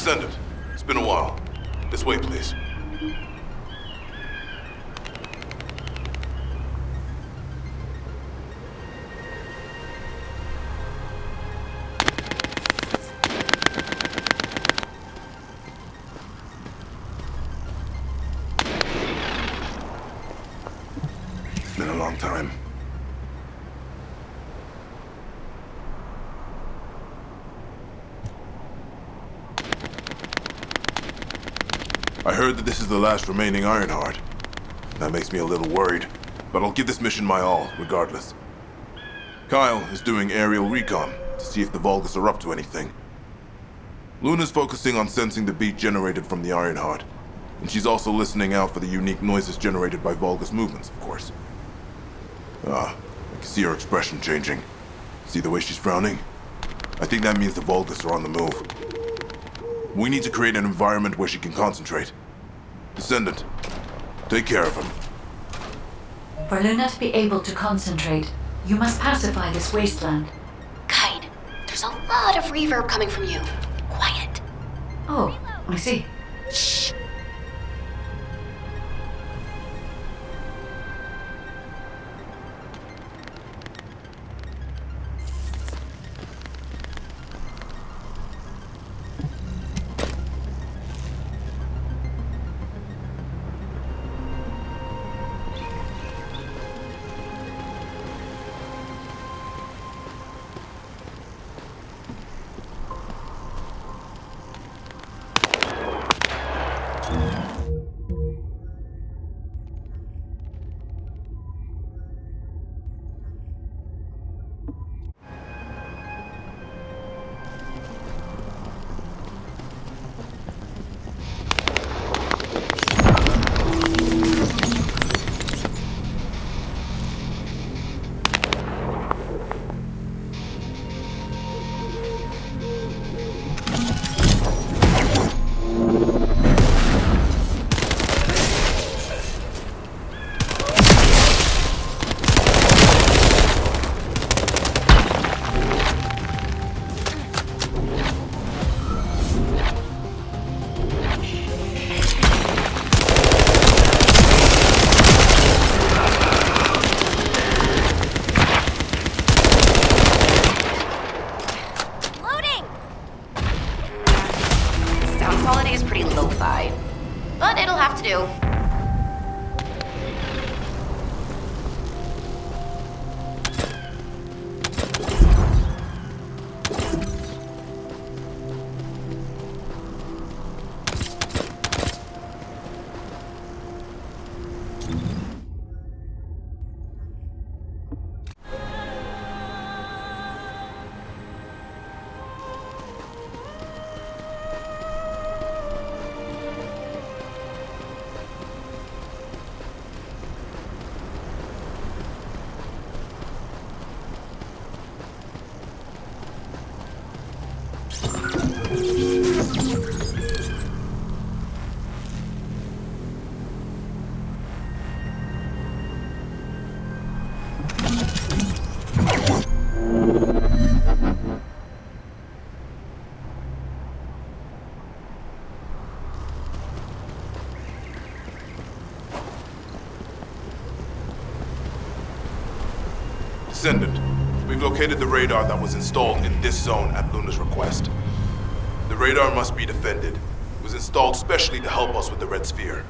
Descendant, it's been a while. This way, please. It's been a long time. I heard that this is the last remaining Ironheart. That makes me a little worried, but I'll give this mission my all, regardless. Kyle is doing aerial recon to see if the Vulgus are up to anything. Luna's focusing on sensing the beat generated from the Ironheart, and she's also listening out for the unique noises generated by Vulgus movements, of course. I can see her expression changing. See the way she's frowning? I think that means the Vulgus are on the move. We need to create an environment where she can concentrate. Descendant, take care of him. For Luna to be able to concentrate, you must pacify this wasteland. Kite, there's a lot of reverb coming from you. Quiet. Oh, I see. Shh. But it'll have to do. Descendant, we've located the radar that was installed in this zone at Luna's request. The radar must be defended. It was installed specially to help us with the Red Sphere.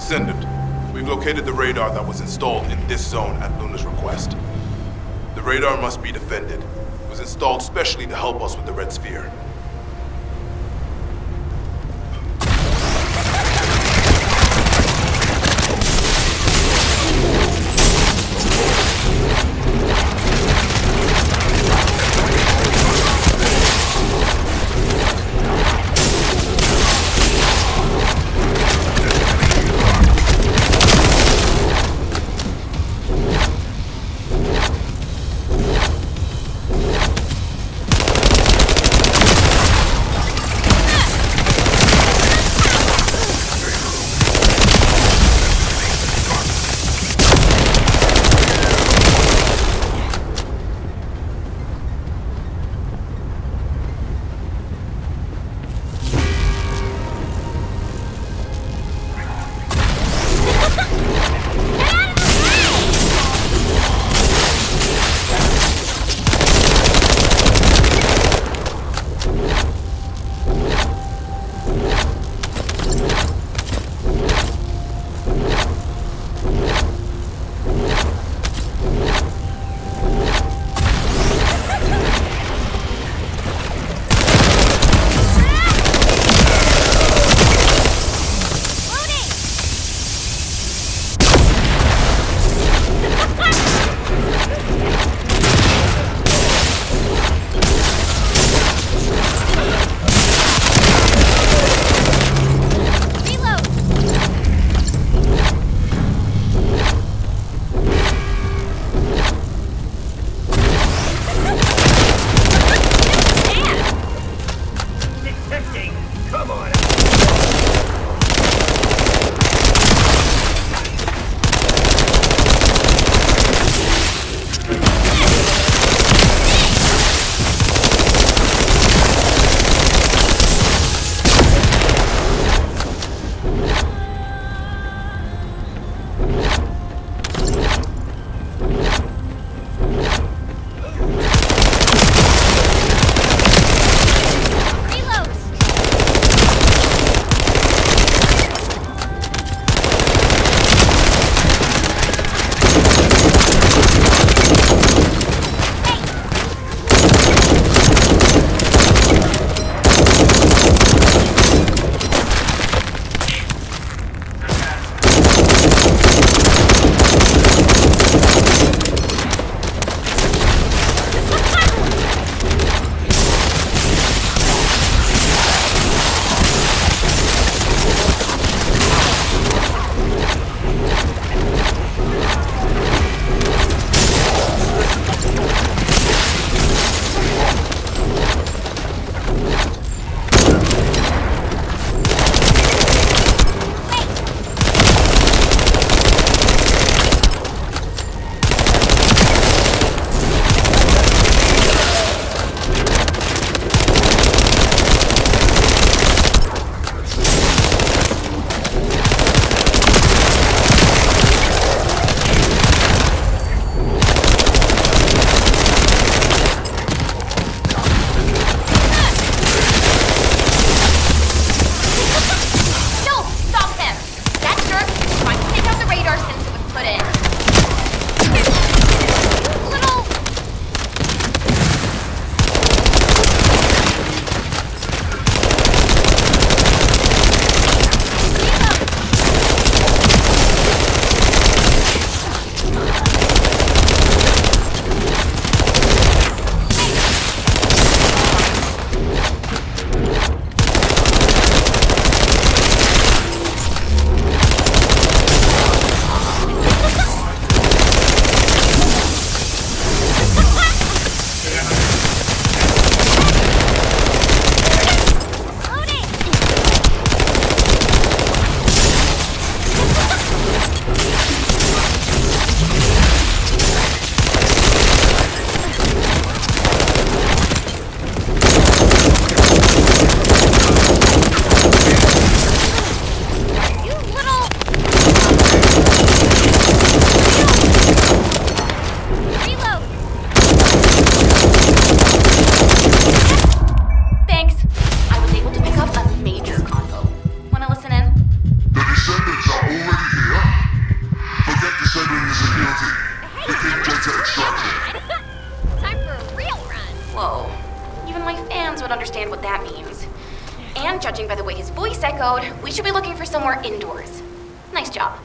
Descendant, we've located the radar that was installed in this zone at Luna's request. The radar must be defended. It was installed specially to help us with the Red Sphere. Whoa. Even my fans would understand what that means. And judging by the way his voice echoed, we should be looking for somewhere indoors. Nice job.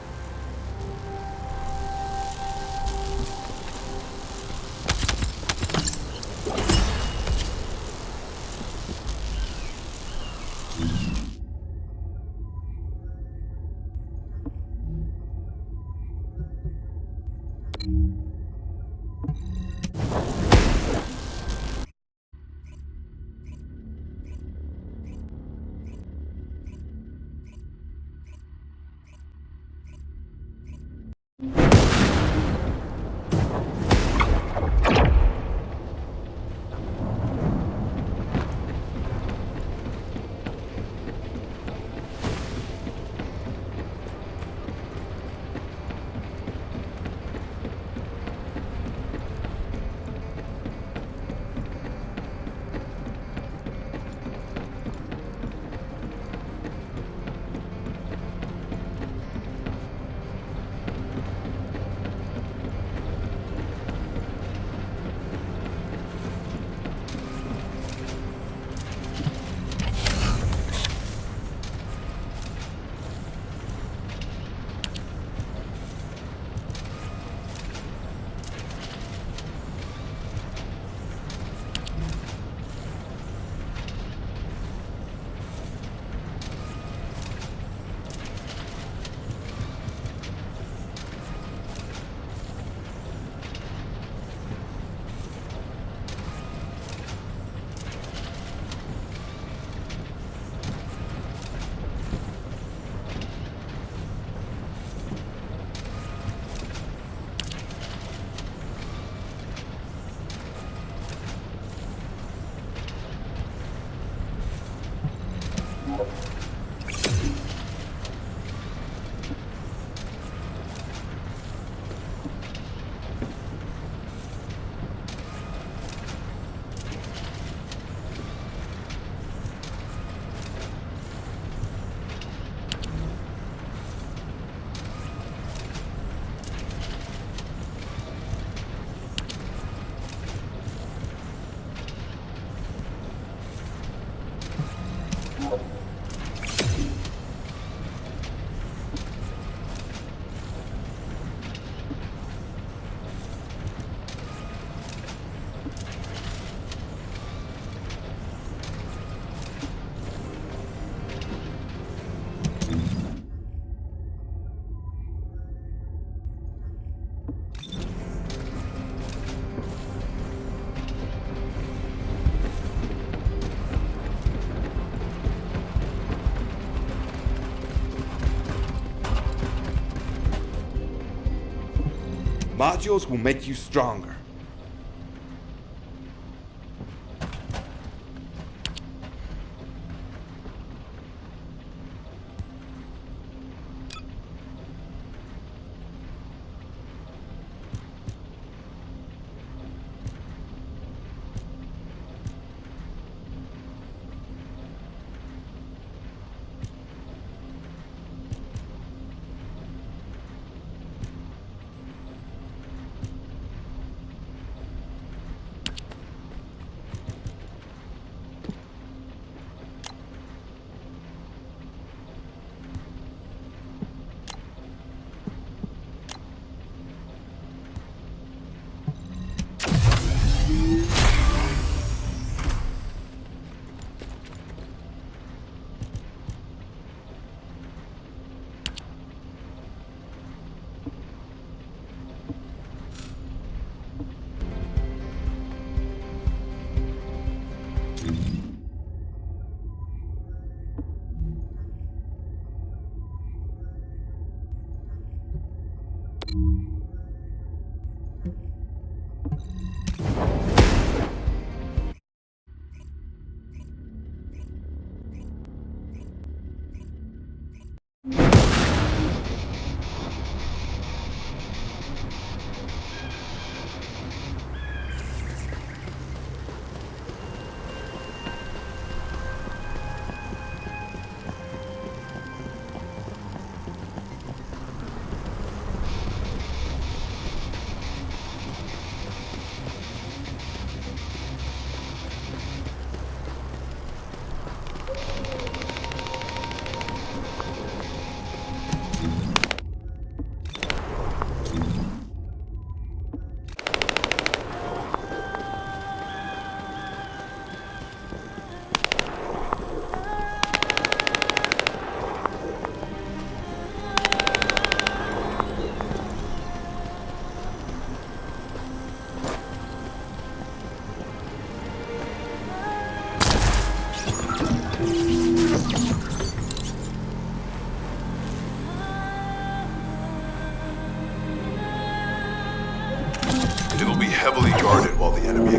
Modules will make you stronger.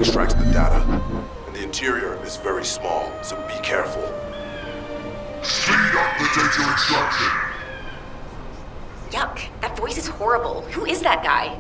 extracts the data. And the interior is very small, so be careful. Speed up the data extraction! Yuck, that voice is horrible. Who is that guy?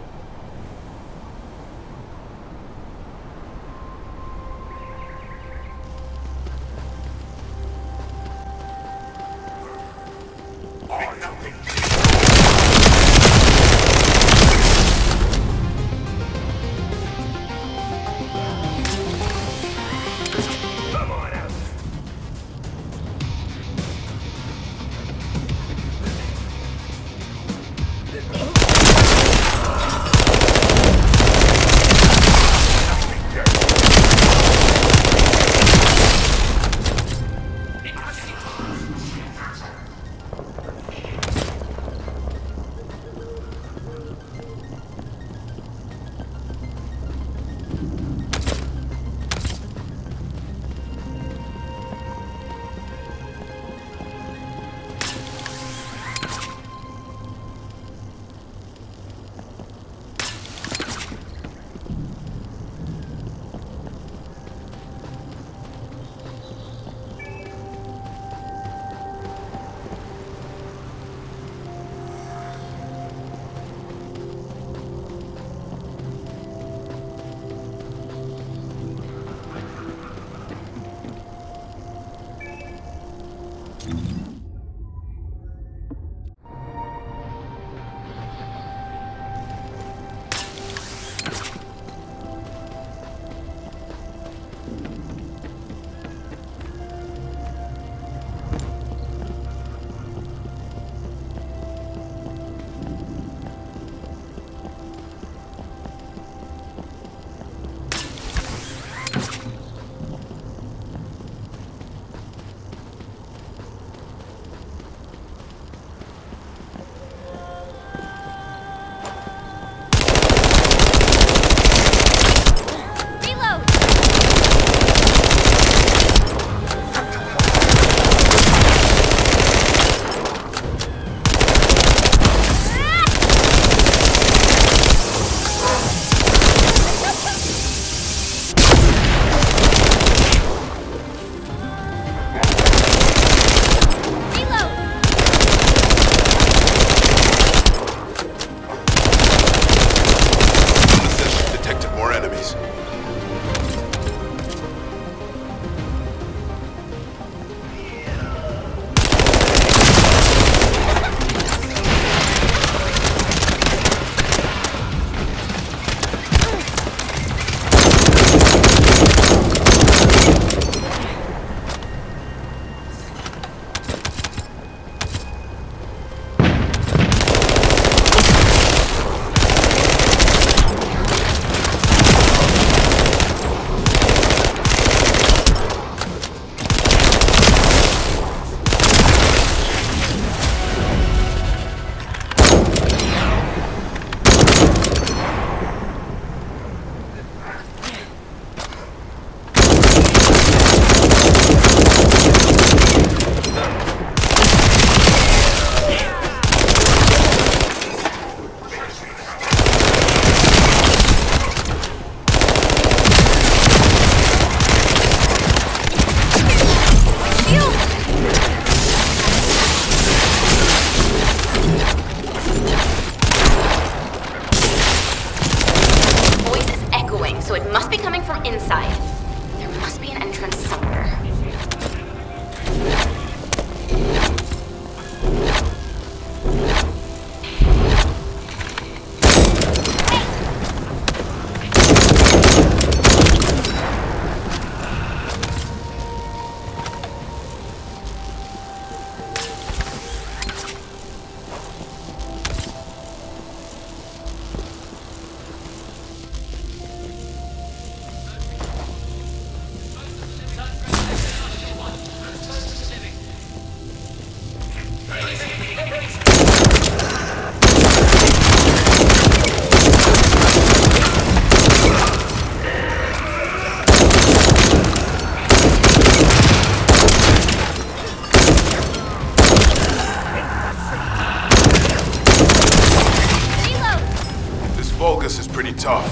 Vulgus is pretty tough.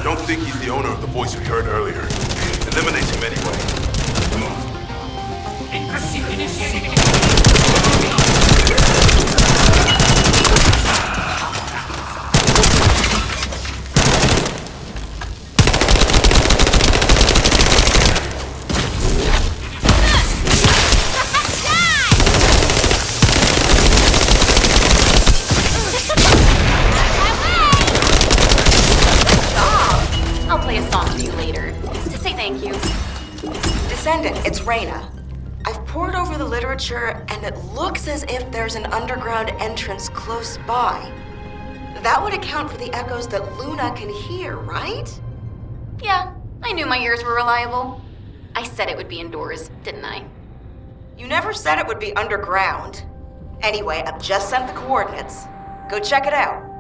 don't think he's the owner of the voice we heard earlier. Eliminate him anyway. I'll play a song for you later, to say thank you. Descendant, it's Reyna. I've pored over the literature, and it looks as if there's an underground entrance close by. That would account for the echoes that Luna can hear, right? Yeah, I knew my ears were reliable. I said it would be indoors, didn't I? You never said it would be underground. Anyway, I've just sent the coordinates. Go check it out.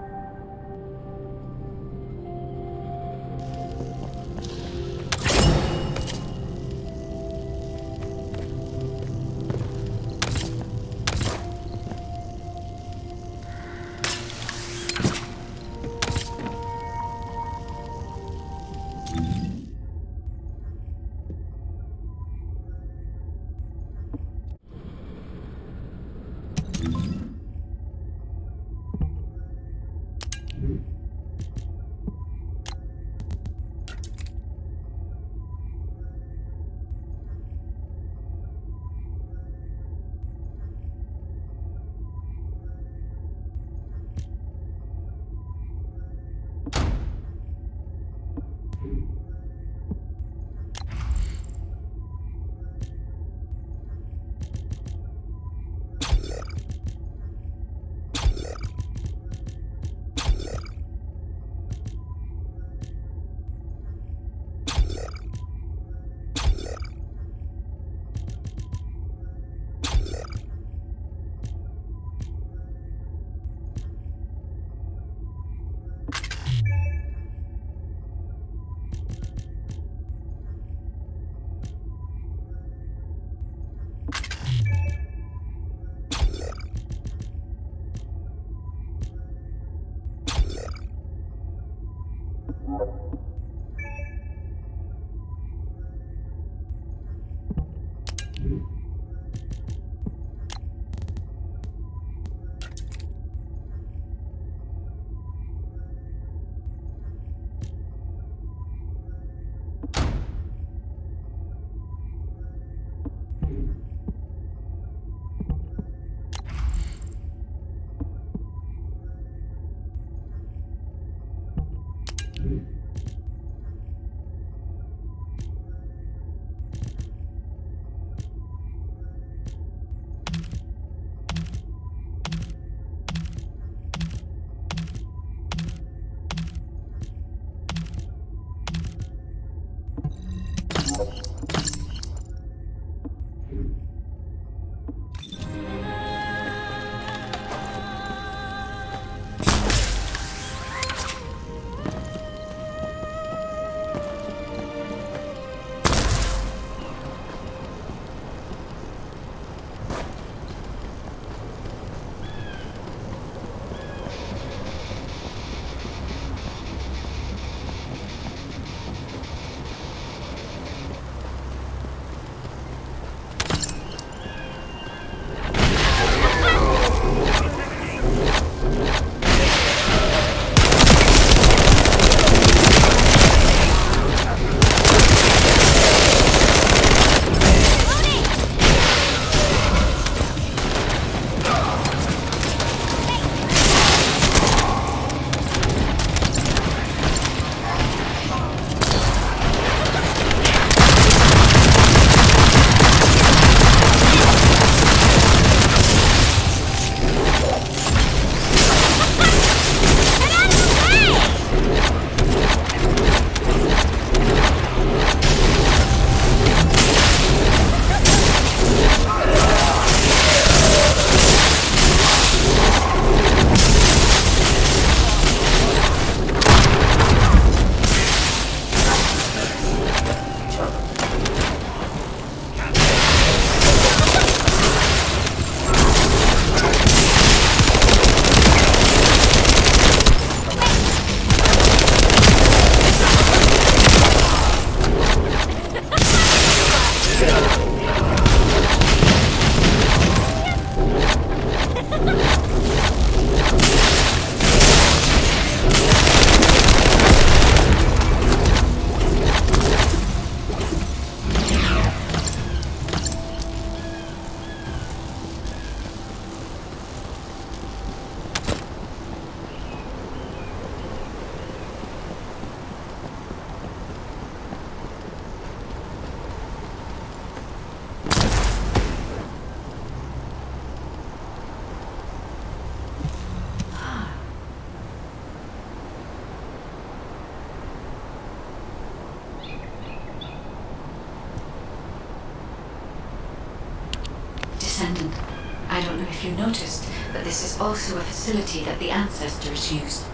I don't know if you noticed, but this is also a facility that the ancestors used.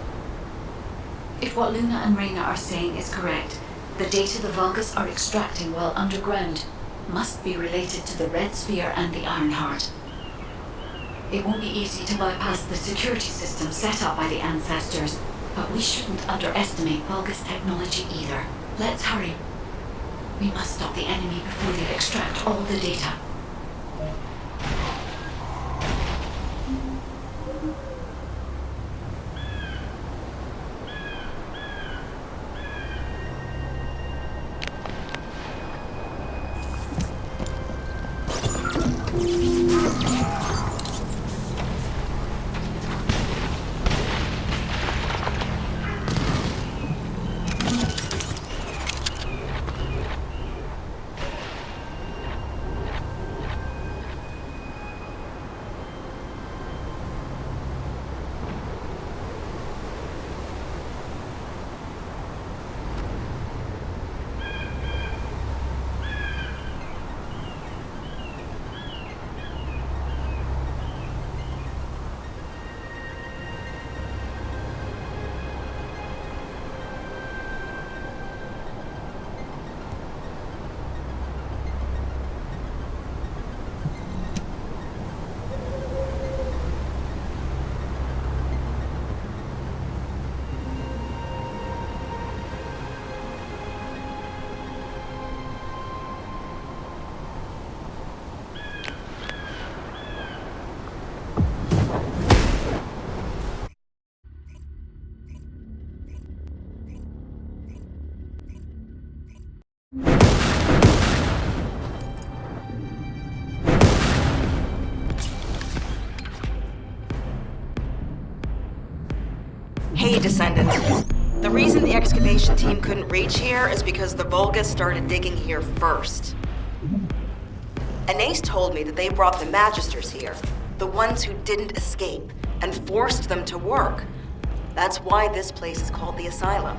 If what Luna and Reyna are saying is correct, the data the Vulgus are extracting while underground must be related to the Red Sphere and the Iron Heart. It won't be easy to bypass the security system set up by the ancestors, but we shouldn't underestimate Vulgus technology either. Let's hurry. We must stop the enemy before they extract all the data. Hey, Descendant. The reason the excavation team couldn't reach here is because the Vulgus started digging here first. Anais told me that they brought the Magisters here, the ones who didn't escape, and forced them to work. That's why this place is called the Asylum.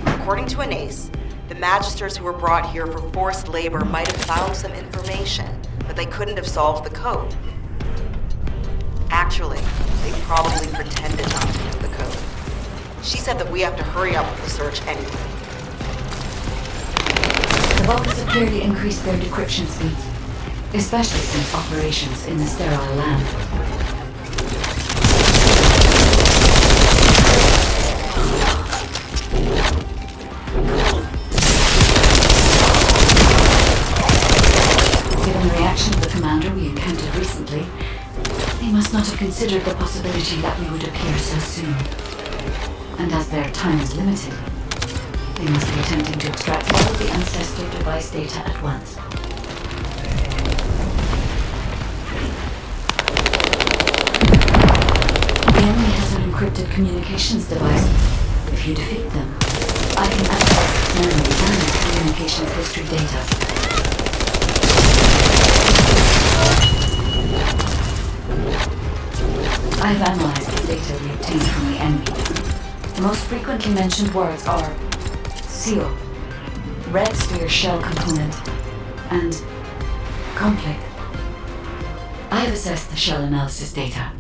According to Anais, the Magisters who were brought here for forced labor might have found some information, but they couldn't have solved the code. Actually, they probably pretended not to know the code. She said that we have to hurry up with the search anyway. The Vulgus have clearly increased their decryption speeds, especially since operations in the sterile land. Given the reaction of the commander we encountered recently, they must not have considered the possibility that we would appear so soon. And as their time is limited, they must be attempting to extract all of the ancestor device data at once. The enemy has an encrypted communications device. If you defeat them, I can access memory and communications history data. I've analyzed the data we obtained from the enemy. The most frequently mentioned words are seal, red sphere shell component, and conflict. I have assessed the shell analysis data.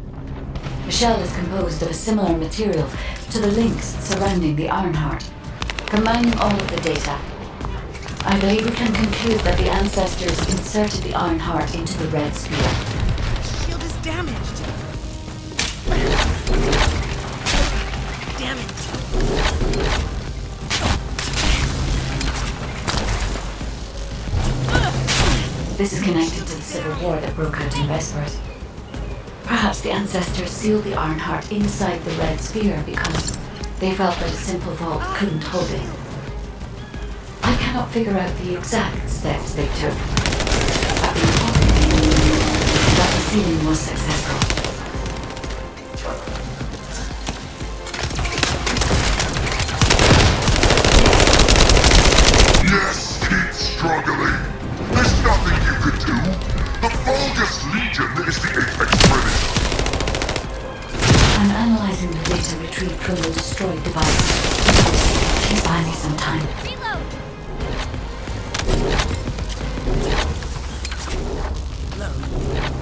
The shell is composed of a similar material to the links surrounding the Ironheart. Combining all of the data, I believe we can conclude that the ancestors inserted the Ironheart into the red sphere. Shield is damaged. Damn it. This is connected to the civil war that broke out in Vespers. Perhaps the ancestors sealed the Ironheart inside the red sphere because they felt that a simple vault couldn't hold it. I cannot figure out the exact steps they took. But the important thing is that the sealing was successful. Yes, keep struggling. There's nothing you could do. The Vulgus Legion is the apex predator. I'm analyzing the data retrieved from the destroyed device. Please buy me some time. Load.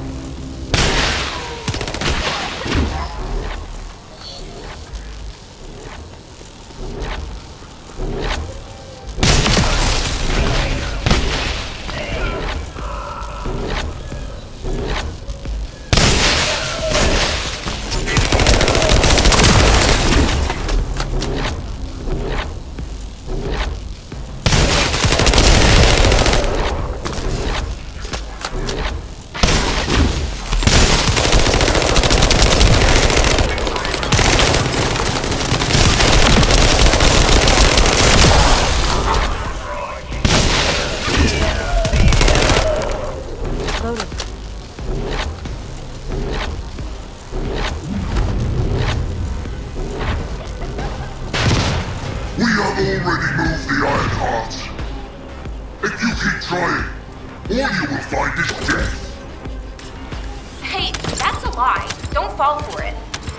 trying. All you will find is death. Hey, that's a lie. Don't fall for it.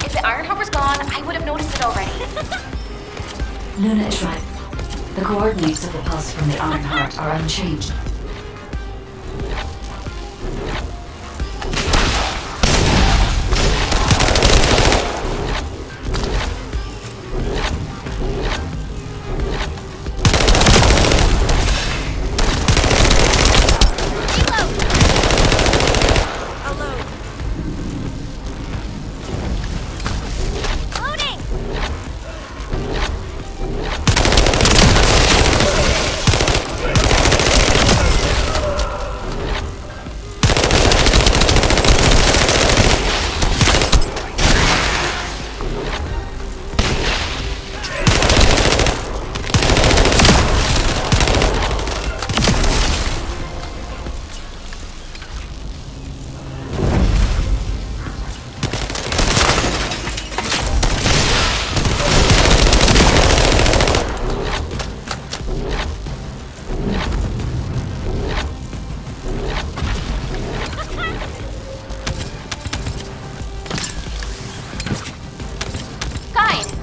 If the Ironheart was gone, I would have noticed it already. Luna is right. The coordinates of the pulse from the Ironheart are unchanged.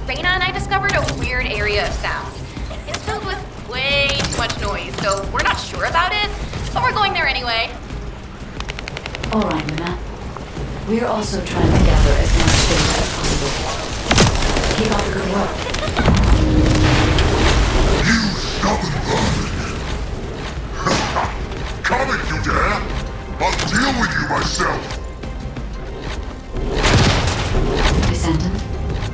Reyna and I discovered a weird area of sound. It's filled with way too much noise, so we're not sure about it, but we're going there anyway. Alright, Luna. We're also trying to gather as much data as possible. Keep up the good work. You stubborn vermin! Come if you dare! I'll deal with you myself! Descendant,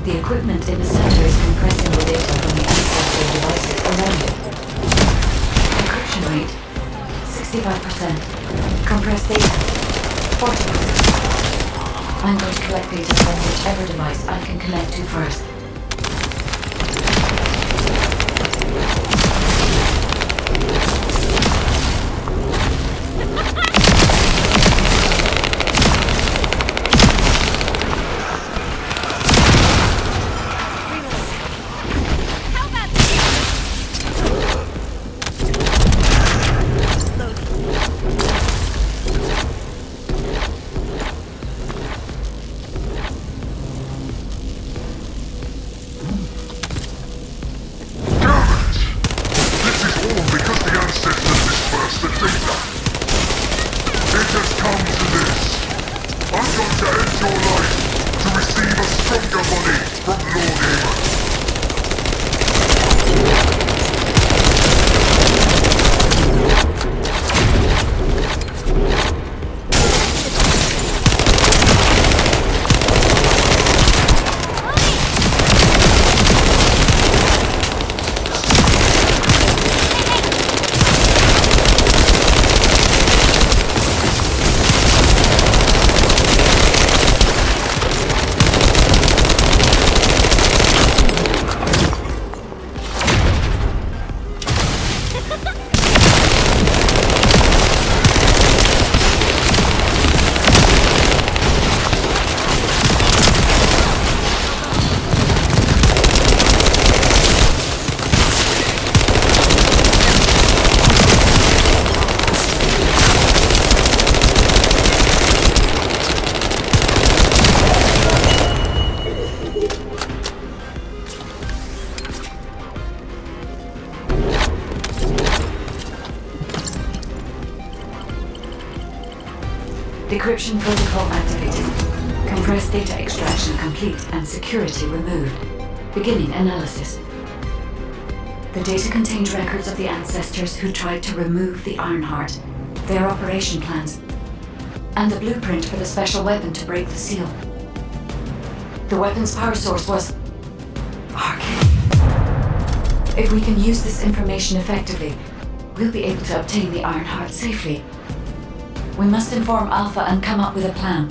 the equipment in the center is compressing the data from the ancestral devices around it. Encryption rate, 65%. Compressed data, 40%. I'm going to collect data from whichever device I can connect to first. Decryption protocol activated. Compressed data extraction complete and security removed. Beginning analysis. The data contained records of the ancestors who tried to remove the Ironheart, their operation plans, and the blueprint for the special weapon to break the seal. The weapon's power source was arcane. If we can use this information effectively, we'll be able to obtain the Ironheart safely. We must inform Alpha and come up with a plan.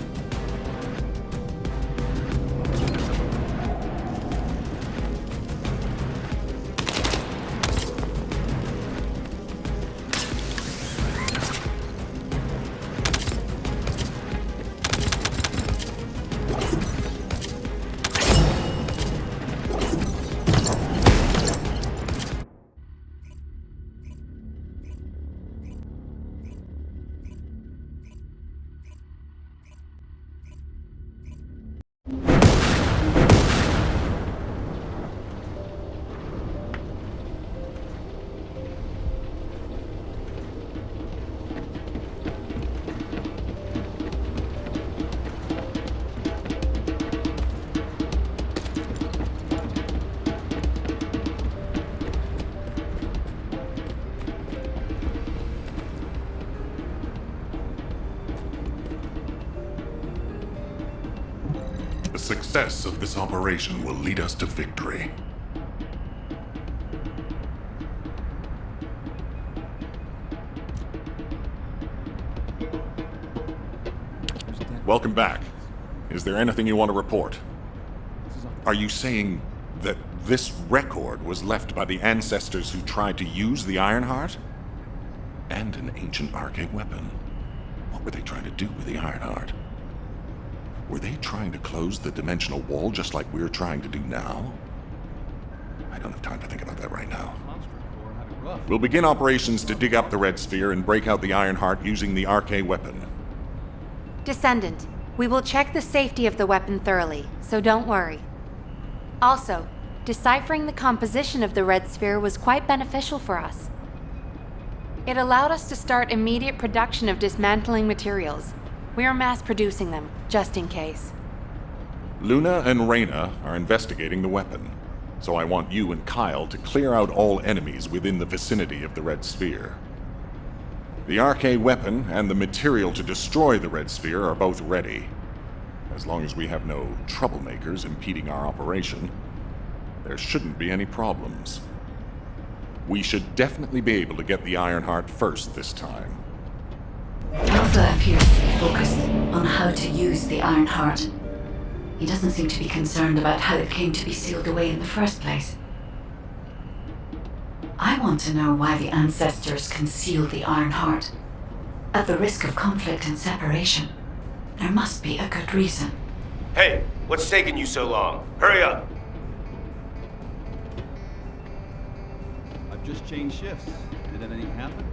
success of this operation will lead us to victory. Welcome back. Is there anything you want to report? Are you saying that this record was left by the ancestors who tried to use the Ironheart? And an ancient arcane weapon. What were they trying to do with the Ironheart? Were they trying to close the dimensional wall just like we're trying to do now? I don't have time to think about that right now. We'll begin operations to dig up the Red Sphere and break out the Ironheart using the arcane weapon. Descendant, we will check the safety of the weapon thoroughly, so don't worry. Also, deciphering the composition of the Red Sphere was quite beneficial for us. It allowed us to start immediate production of dismantling materials. We are mass producing them, just in case. Luna and Reyna are investigating the weapon, so I want you and Kyle to clear out all enemies within the vicinity of the Red Sphere. The arcane weapon and the material to destroy the Red Sphere are both ready. As long as we have no troublemakers impeding our operation, there shouldn't be any problems. We should definitely be able to get the Ironheart first this time. Alpha appears to be focused on how to use the Ironheart. He doesn't seem to be concerned about how it came to be sealed away in the first place. I want to know why the ancestors concealed the Ironheart. At the risk of conflict and separation, there must be a good reason. Hey, what's taking you so long? Hurry up! I've just changed shifts. Did anything happen?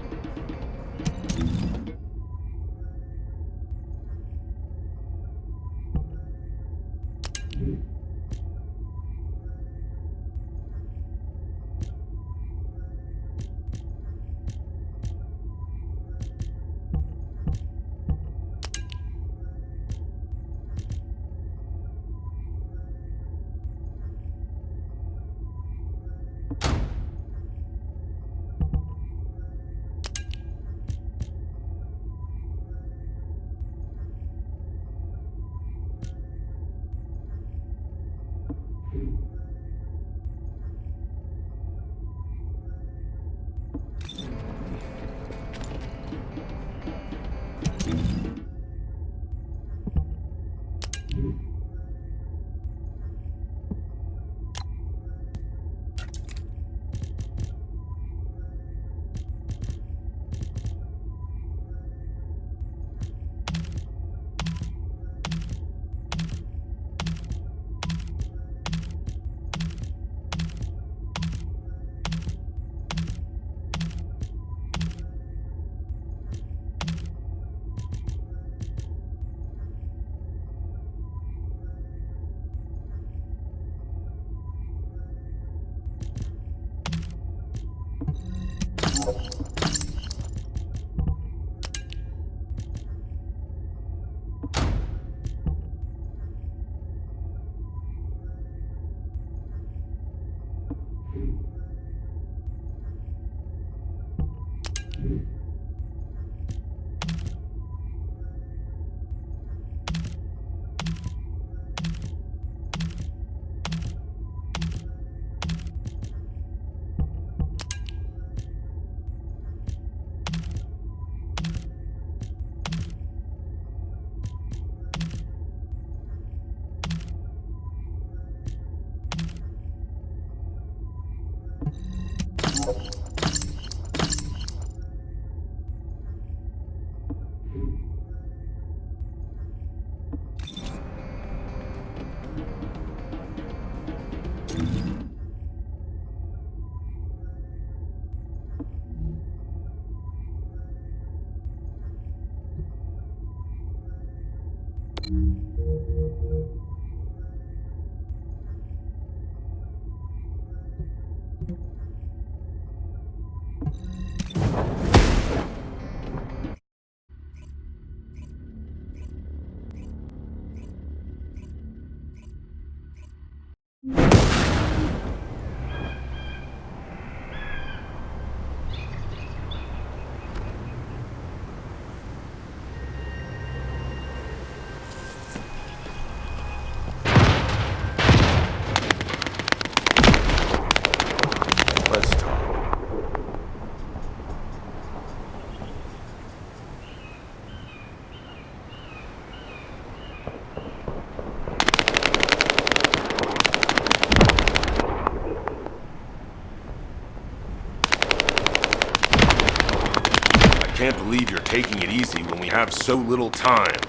Can't believe you're taking it easy when we have so little time.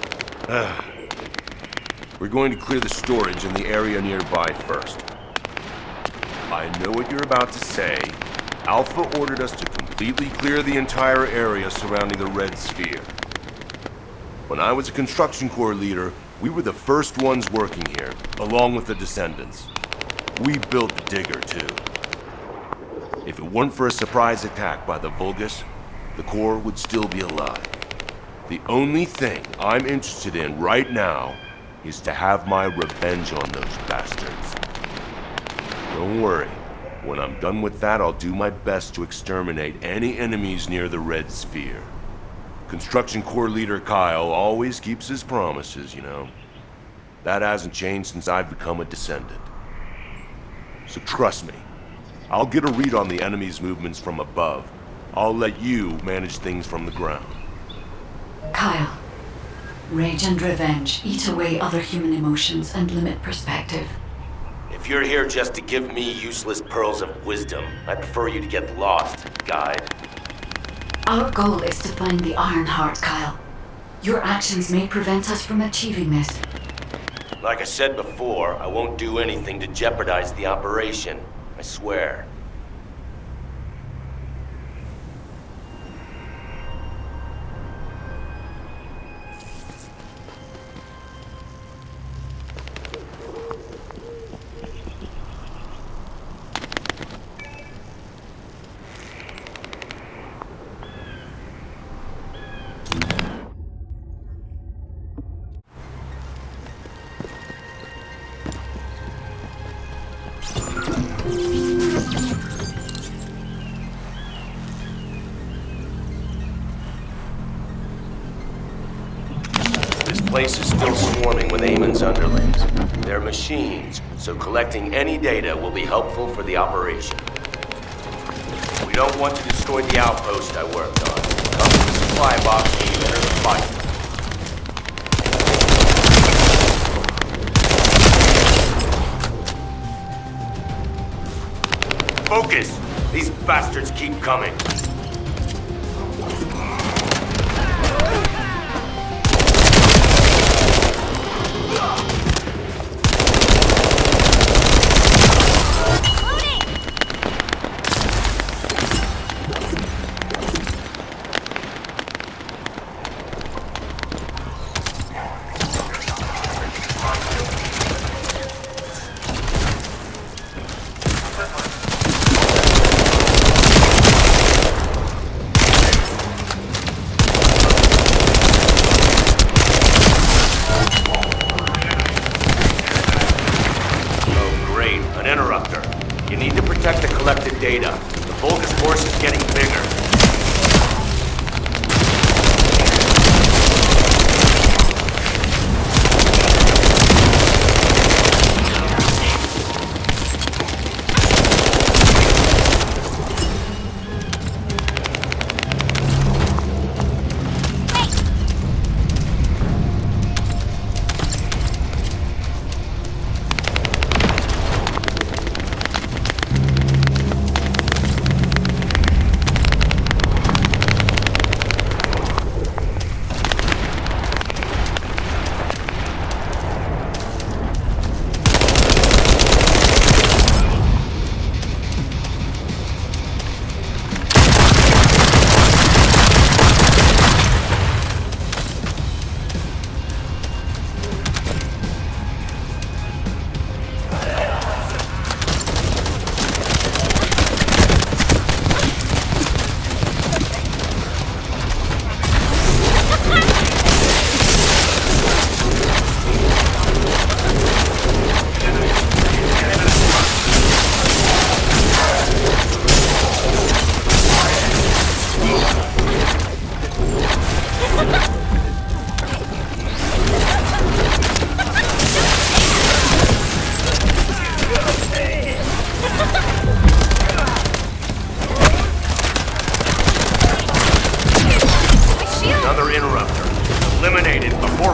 We're going to clear the storage in the area nearby first. I know what you're about to say. Alpha ordered us to completely clear the entire area surrounding the Red Sphere. When I was a construction corps leader, we were the first ones working here, along with the Descendants. We built the digger, too. If it weren't for a surprise attack by the Vulgus, the Corps would still be alive. The only thing I'm interested in right now is to have my revenge on those bastards. Don't worry. When I'm done with that, I'll do my best to exterminate any enemies near the Red Sphere. Construction Corps leader Kyle always keeps his promises, you know. That hasn't changed since I've become a Descendant. So trust me, I'll get a read on the enemy's movements from above. I'll let you manage things from the ground. Kyle, rage and revenge eat away other human emotions and limit perspective. If you're here just to give me useless pearls of wisdom, I prefer you to get lost, guide. Our goal is to find the Ironheart, Kyle. Your actions may prevent us from achieving this. Like I said before, I won't do anything to jeopardize the operation. I swear. This place is still swarming with Eamon's underlings. They're machines, so collecting any data will be helpful for the operation. We don't want to destroy the outpost I worked on. Come to the supply box when you enter the fight. Focus! These bastards keep coming. Data. The Vulgus force is getting bigger.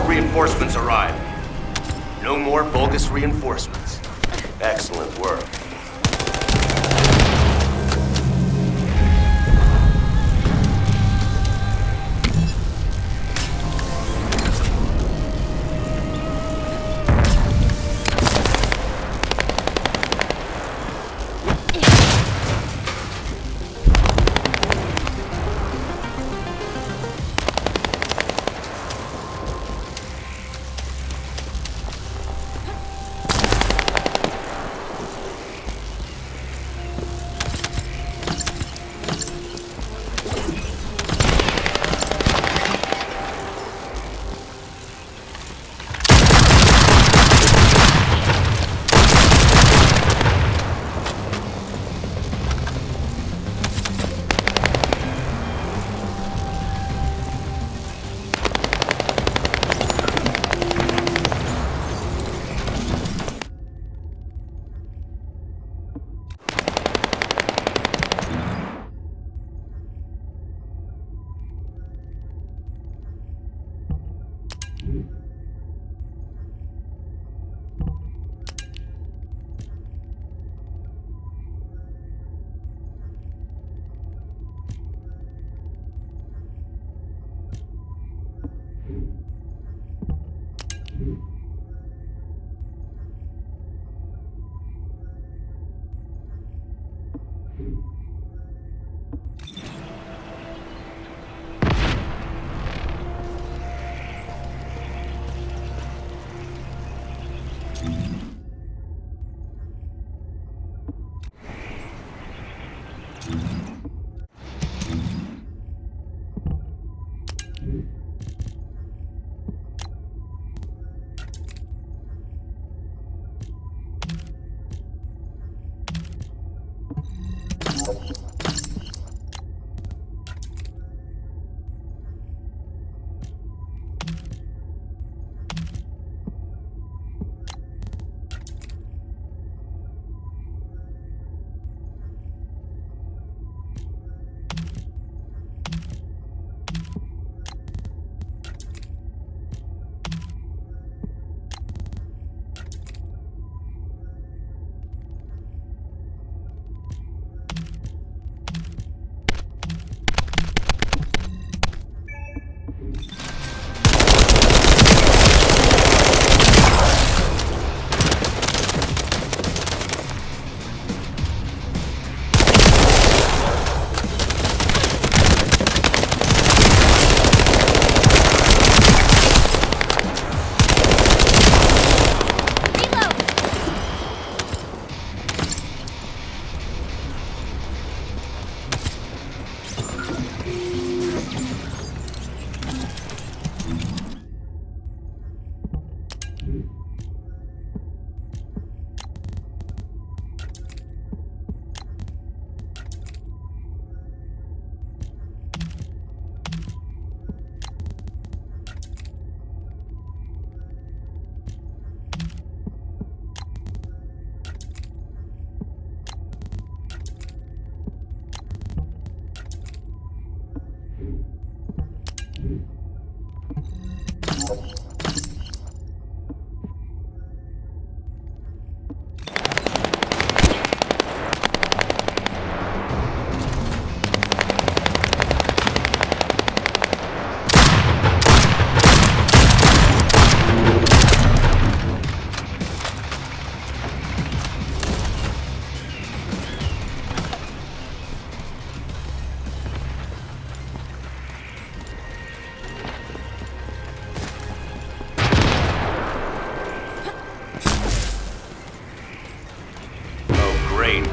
Reinforcements arrive. No more Vulgus reinforcements. Excellent work.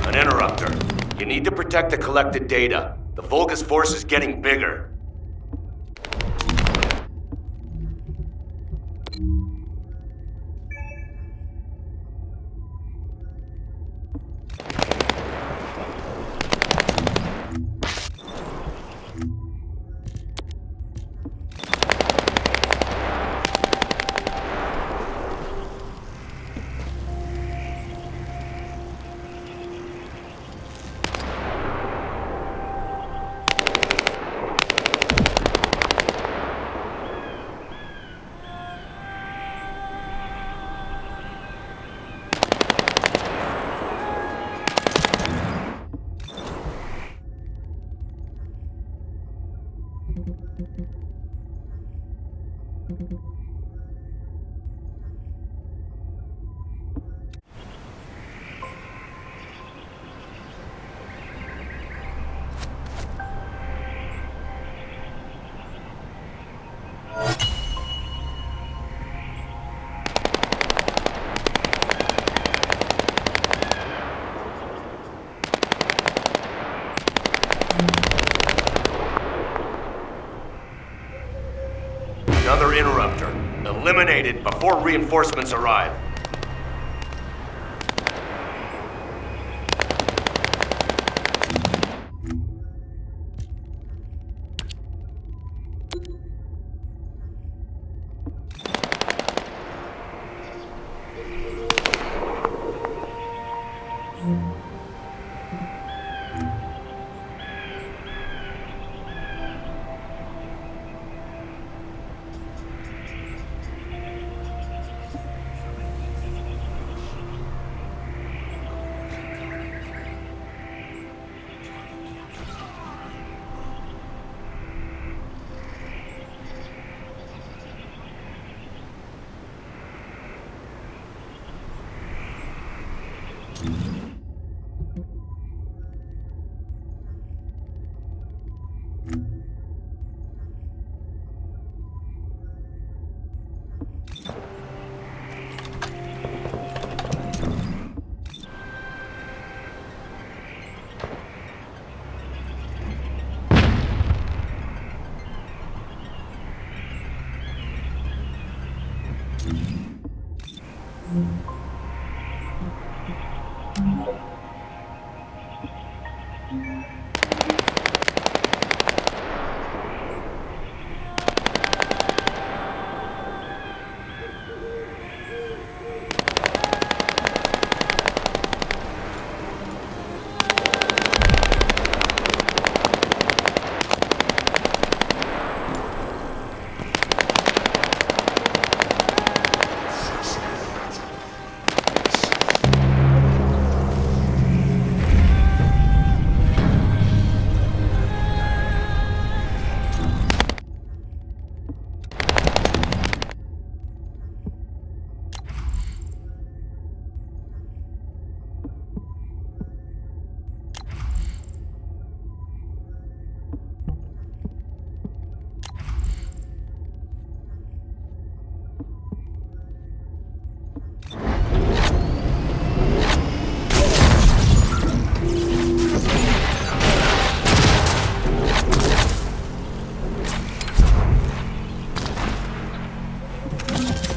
An interrupter. You need to protect the collected data. The Vulgus force is getting bigger. Another interrupter. Eliminated before reinforcements arrive.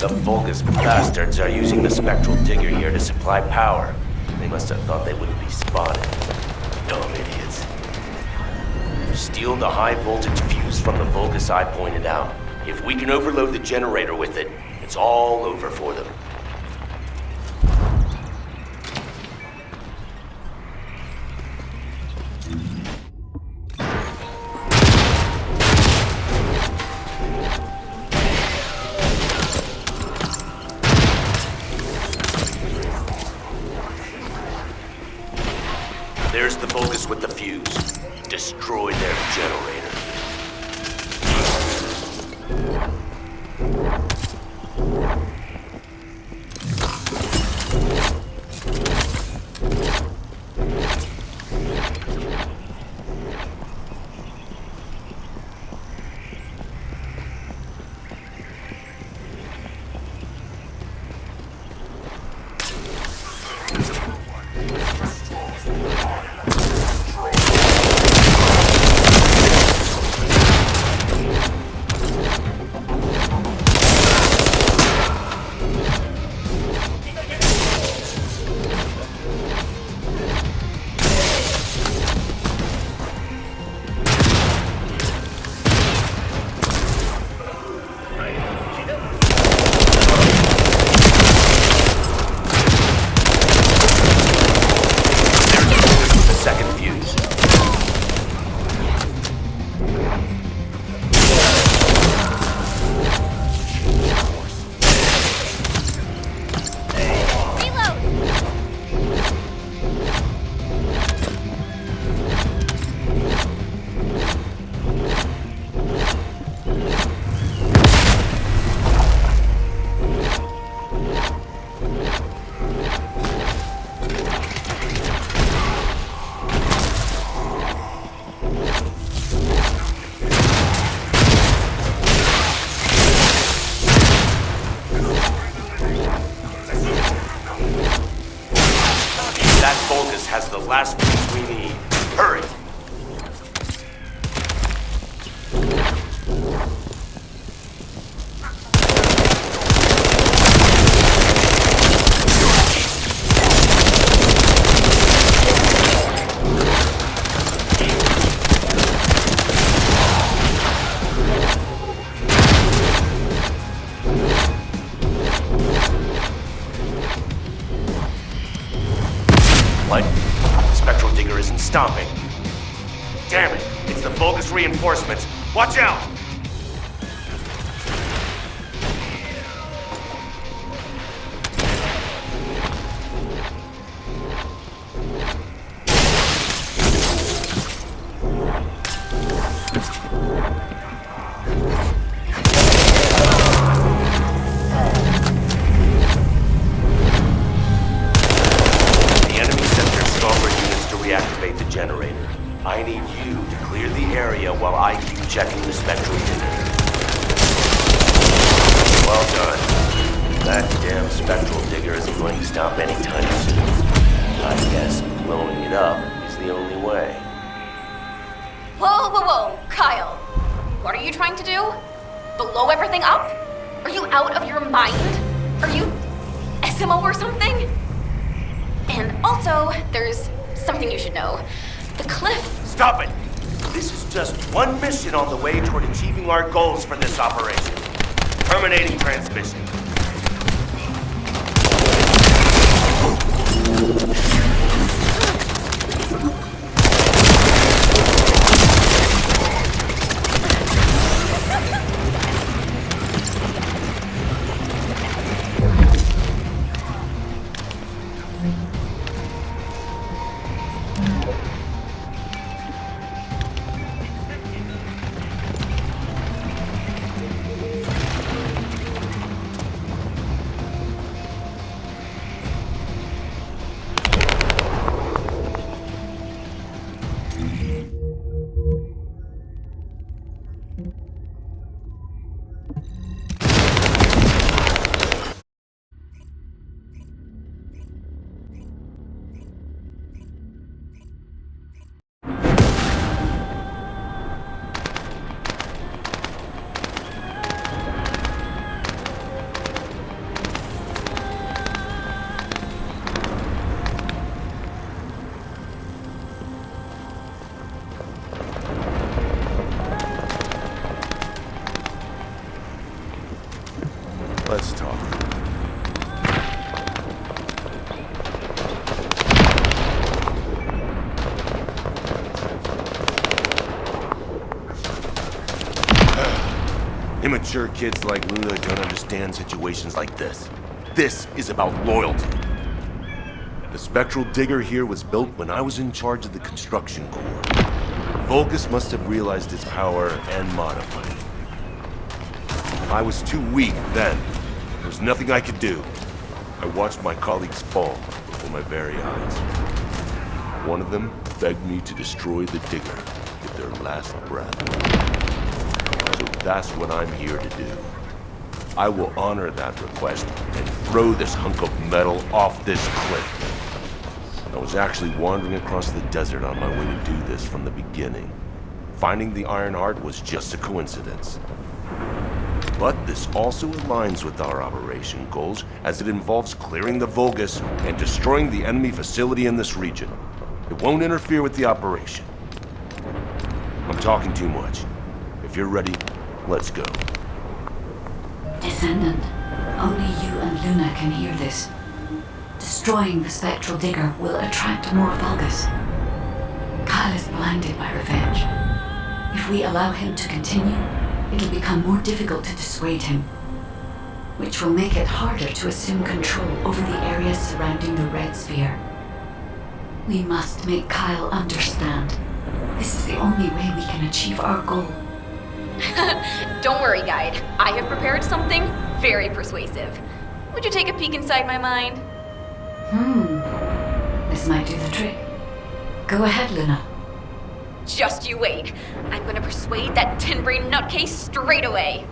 The Vulgus bastards are using the spectral digger here to supply power. They must have thought they wouldn't be spotted. Dumb idiots. Steal the high voltage fuse from the Vulgus I pointed out. If we can overload the generator with it, it's all over for them. stomping. Damn it! It's the Vulgus reinforcements. Watch out! Reactivate the generator. I need you to clear the area while I keep checking the spectral digger. Well done. That damn spectral digger isn't going to stop anytime soon. I guess blowing it up is the only way. Whoa, whoa, whoa, Kyle. What are you trying to do? Blow everything up? Are you out of your mind? Are you SMO or something? And also, there's something you should know. The cliff... Stop it! This is just one mission on the way toward achieving our goals for this operation. Terminating transmission. Let's talk. Immature kids like Luna don't understand situations like this. This is about loyalty. The spectral digger here was built when I was in charge of the construction corps. Vulgus must have realized its power and modified it. I was too weak then. There was nothing I could do. I watched my colleagues fall before my very eyes. One of them begged me to destroy the digger with their last breath. So that's what I'm here to do. I will honor that request and throw this hunk of metal off this cliff. I was actually wandering across the desert on my way to do this from the beginning. Finding the Iron Heart was just a coincidence. But this also aligns with our operation goals, as it involves clearing the Vulgus and destroying the enemy facility in this region. It won't interfere with the operation. I'm talking too much. If you're ready, let's go. Descendant, only you and Luna can hear this. Destroying the spectral digger will attract more Vulgus. Kyle is blinded by revenge. If we allow him to continue, it'll become more difficult to dissuade him, which will make it harder to assume control over the areas surrounding the Red Sphere. We must make Kyle understand. This is the only way we can achieve our goal. Don't worry, Guide. I have prepared something very persuasive. Would you take a peek inside my mind? This might do the trick. Go ahead, Luna. Just you wait. I'm gonna persuade that tin-brain nutcase straight away.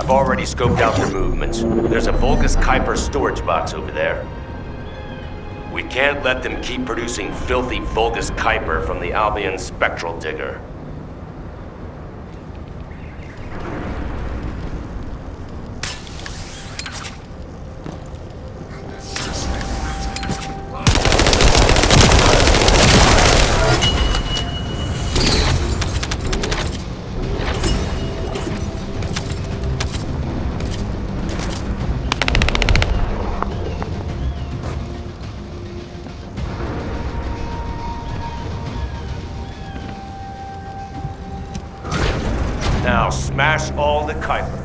I've already scoped out their movements. There's a Vulgus Kuiper storage box over there. We can't let them keep producing filthy Vulgus Kuiper from the Albion Spectral Digger. Now smash all the Kuiper.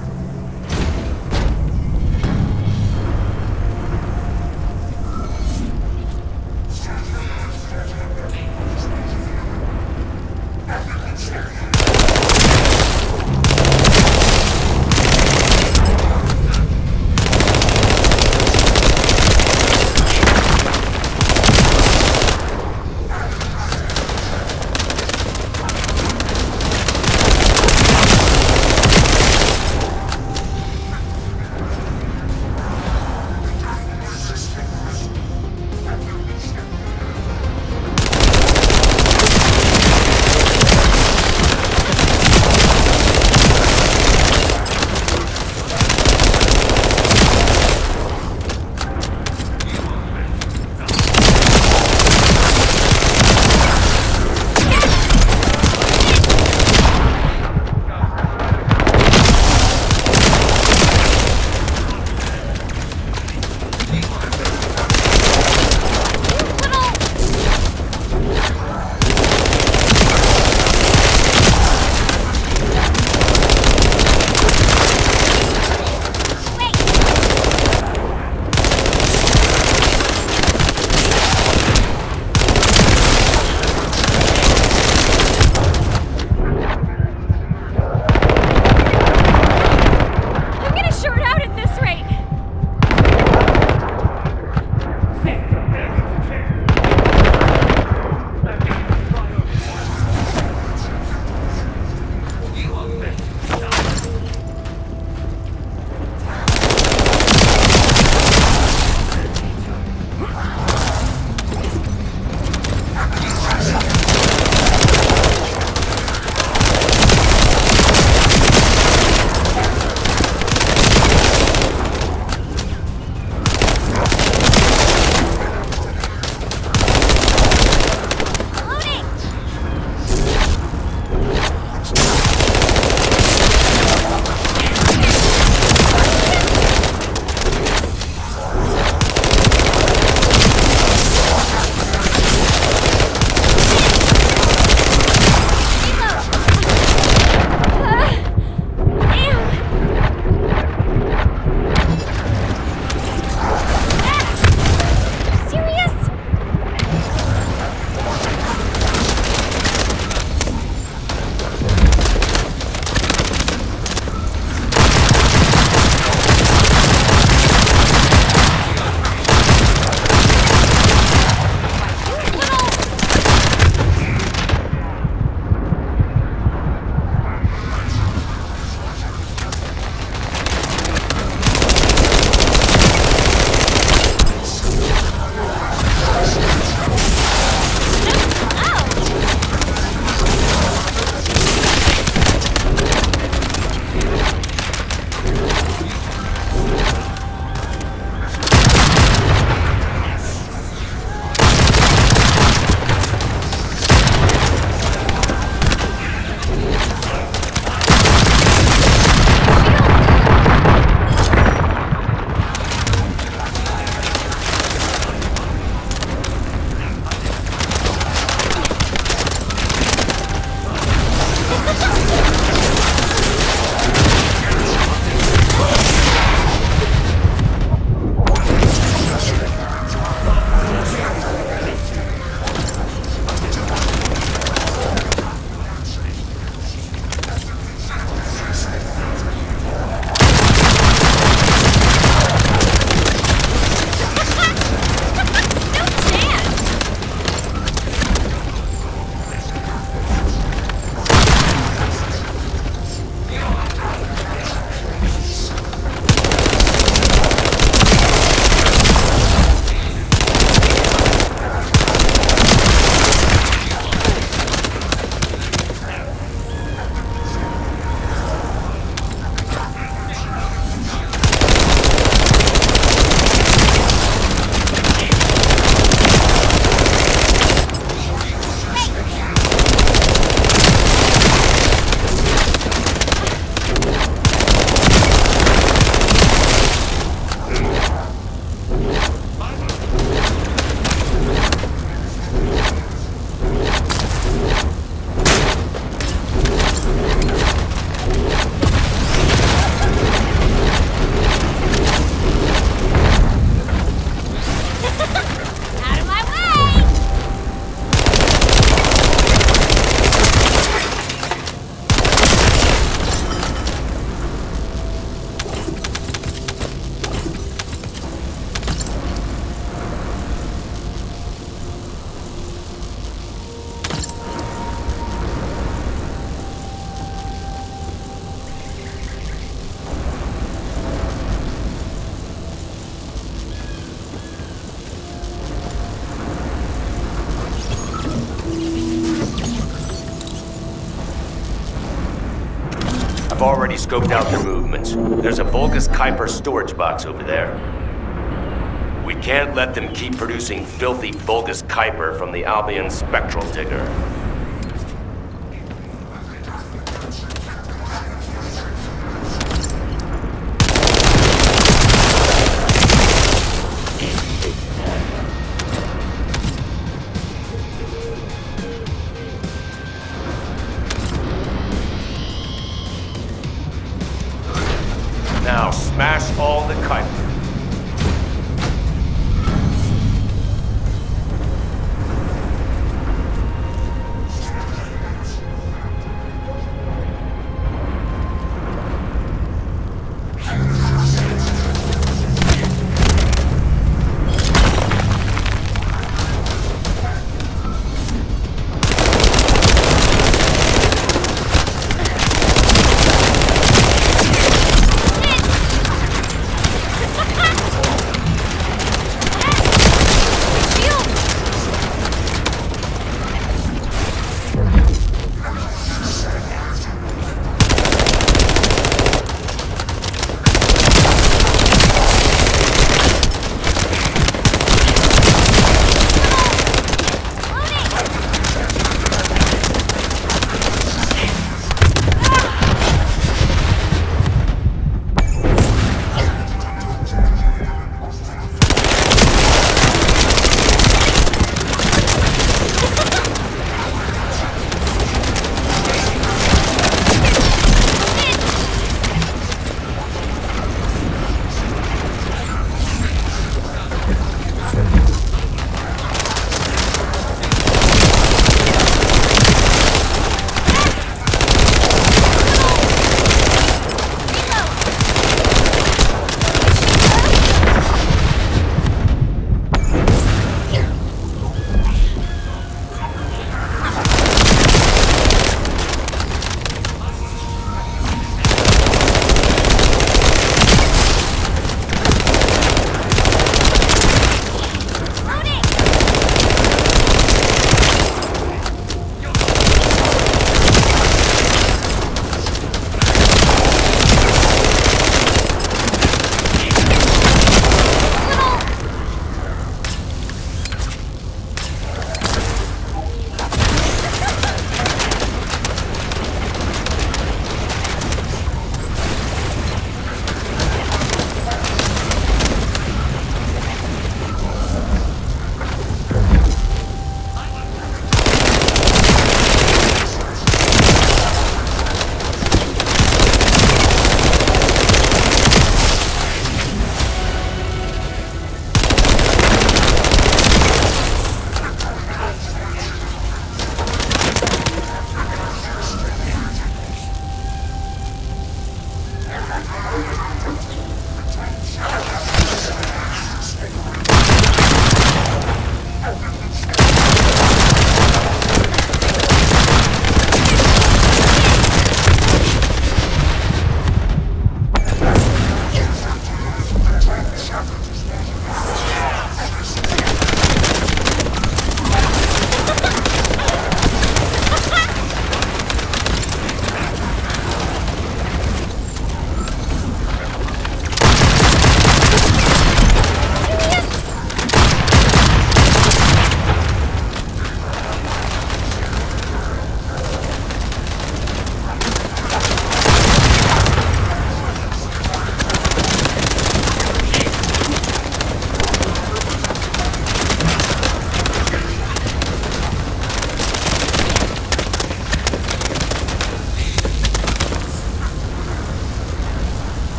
already scoped out their movements. There's a Vulgus Kuiper storage box over there. We can't let them keep producing filthy Vulgus Kuiper from the Albion Spectral Digger. Now smash all the Kuiper.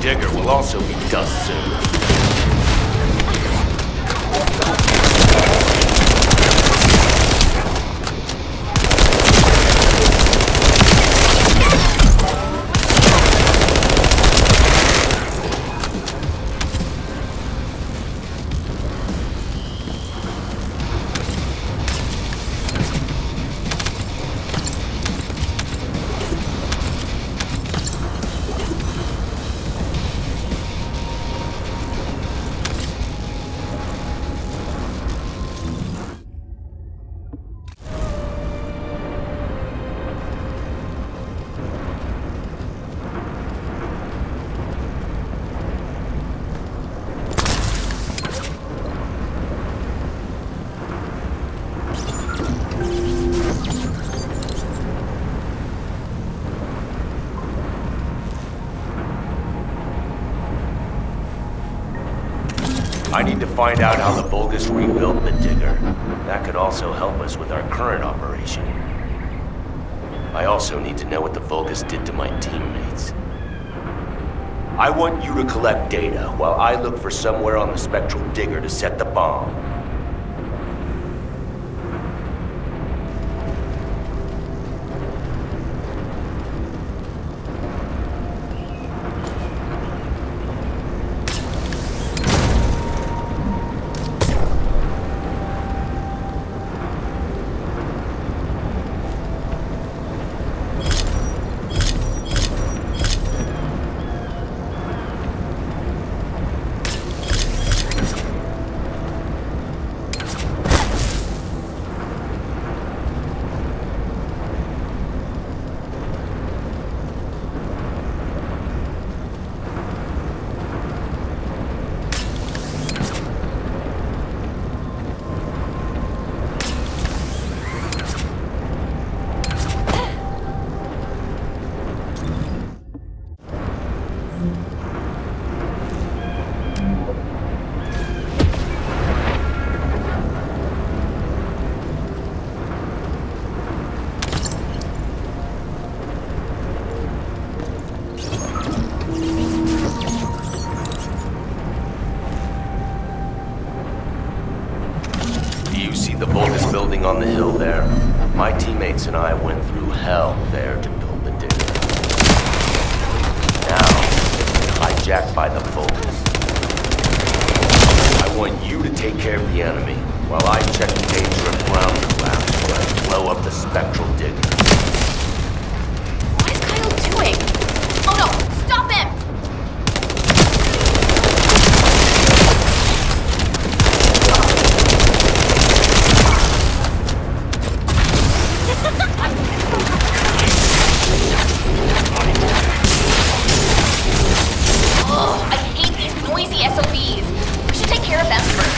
Digger will also be dust soon. I need to find out how the Vulgus rebuilt the digger. That could also help us with our current operation. I also need to know what the Vulgus did to my teammates. I want you to collect data while I look for somewhere on the spectral digger to set the bomb. On the hill there. My teammates and I went through hell there to build the digger. Now, hijacked by the Vulgus. I want you to take care of the enemy, while I check the danger of ground collapse where I blow up the spectral digger. What is Kyle doing? Oh no! Stop him! I hate these noisy SOBs. We should take care of them first.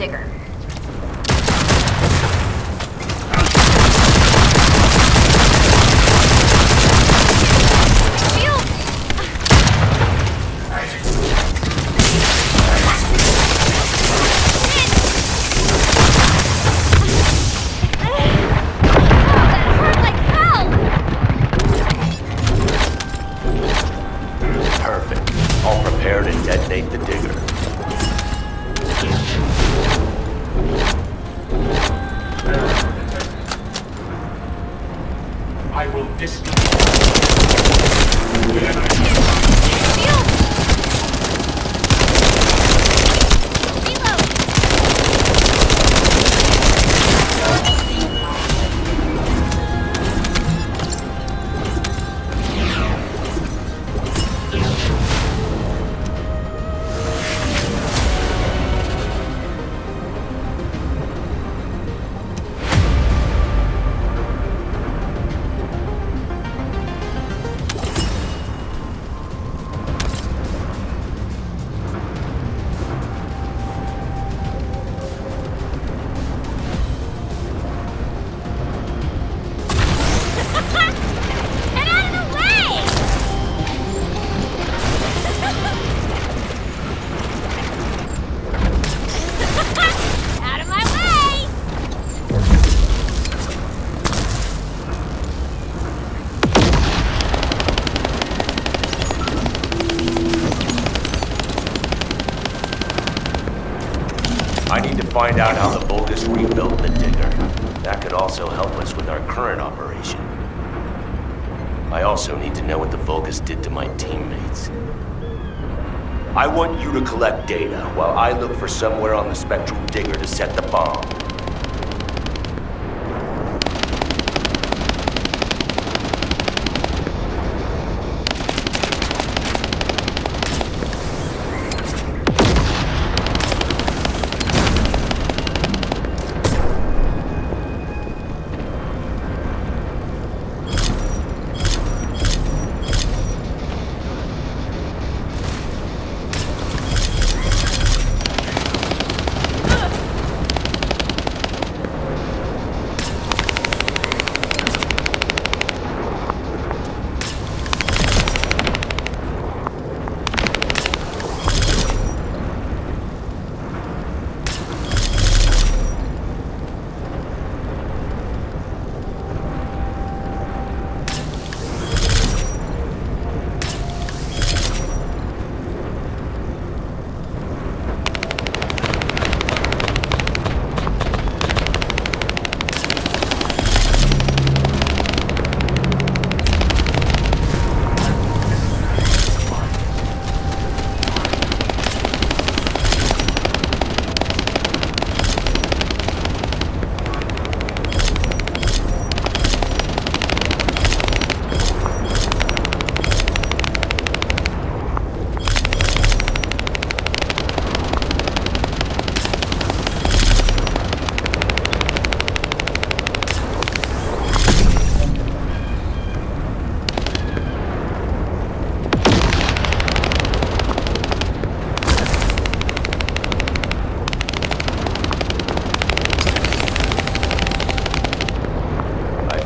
digger. Perfect. All prepared and detonate the digger. I will destroy. I need to find out how the Vulgus rebuilt the digger. That could also help us with our current operation. I also need to know what the Vulgus did to my teammates. I want you to collect data while I look for somewhere on the spectral digger to set the bomb.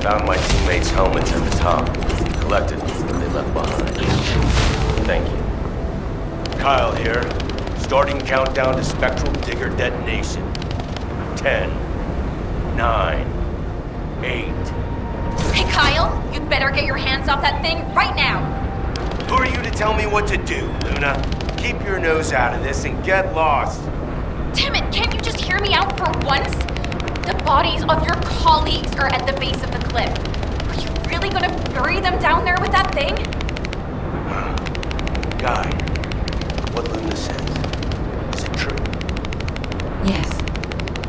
Found my teammates' helmets at the top. Collected what they left behind. Thank you. Kyle here. Starting countdown to spectral digger detonation. 10, 9, 8. Hey, Kyle, you'd better get your hands off that thing right now. Who are you to tell me what to do, Luna? Keep your nose out of this and get lost. Damn it, can't you just hear me out for once? The bodies of your colleagues are at the base of the cliff. Are you really gonna bury them down there with that thing? Guy, what Luna says, is it true? Yes.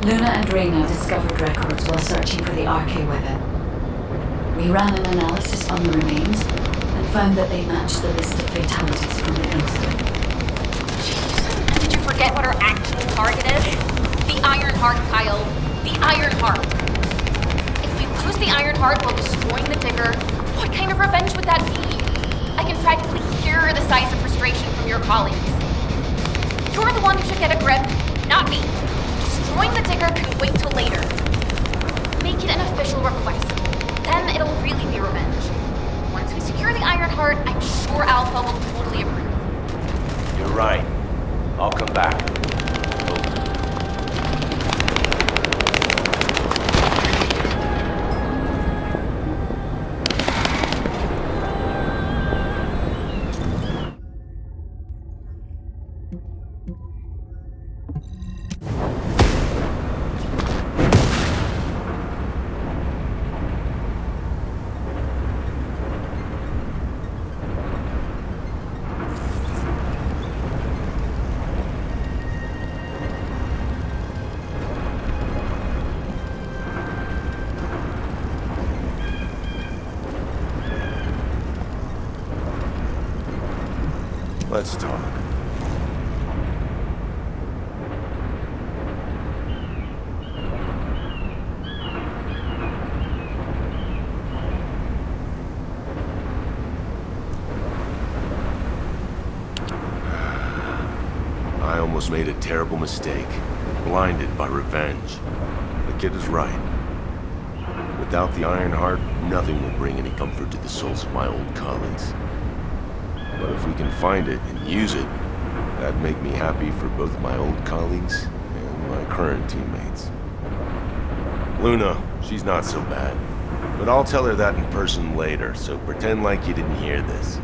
Luna and Reyna discovered records while searching for the RK weapon. We ran an analysis on the remains and found that they matched the list of fatalities from the incident. Jeez. And did you forget what our actual target is? The Iron Heart, Kyle. The Iron Heart. If we lose the Iron Heart while destroying the digger, what kind of revenge would that be? I can practically hear the sighs of frustration from your colleagues. You're the one who should get a grip, not me. Just wait till later. Make it an official request. Then it'll really be revenge. Once we secure the Iron Heart, I'm sure Alpha will totally approve. You're right. I'll come back. Let's talk. I almost made a terrible mistake, blinded by revenge. The kid is right. Without the Iron Heart, nothing will bring any comfort to the souls of my old colleagues. But if we can find it and use it, that'd make me happy for both my old colleagues and my current teammates. Luna, she's not so bad. But I'll tell her that in person later, so pretend like you didn't hear this.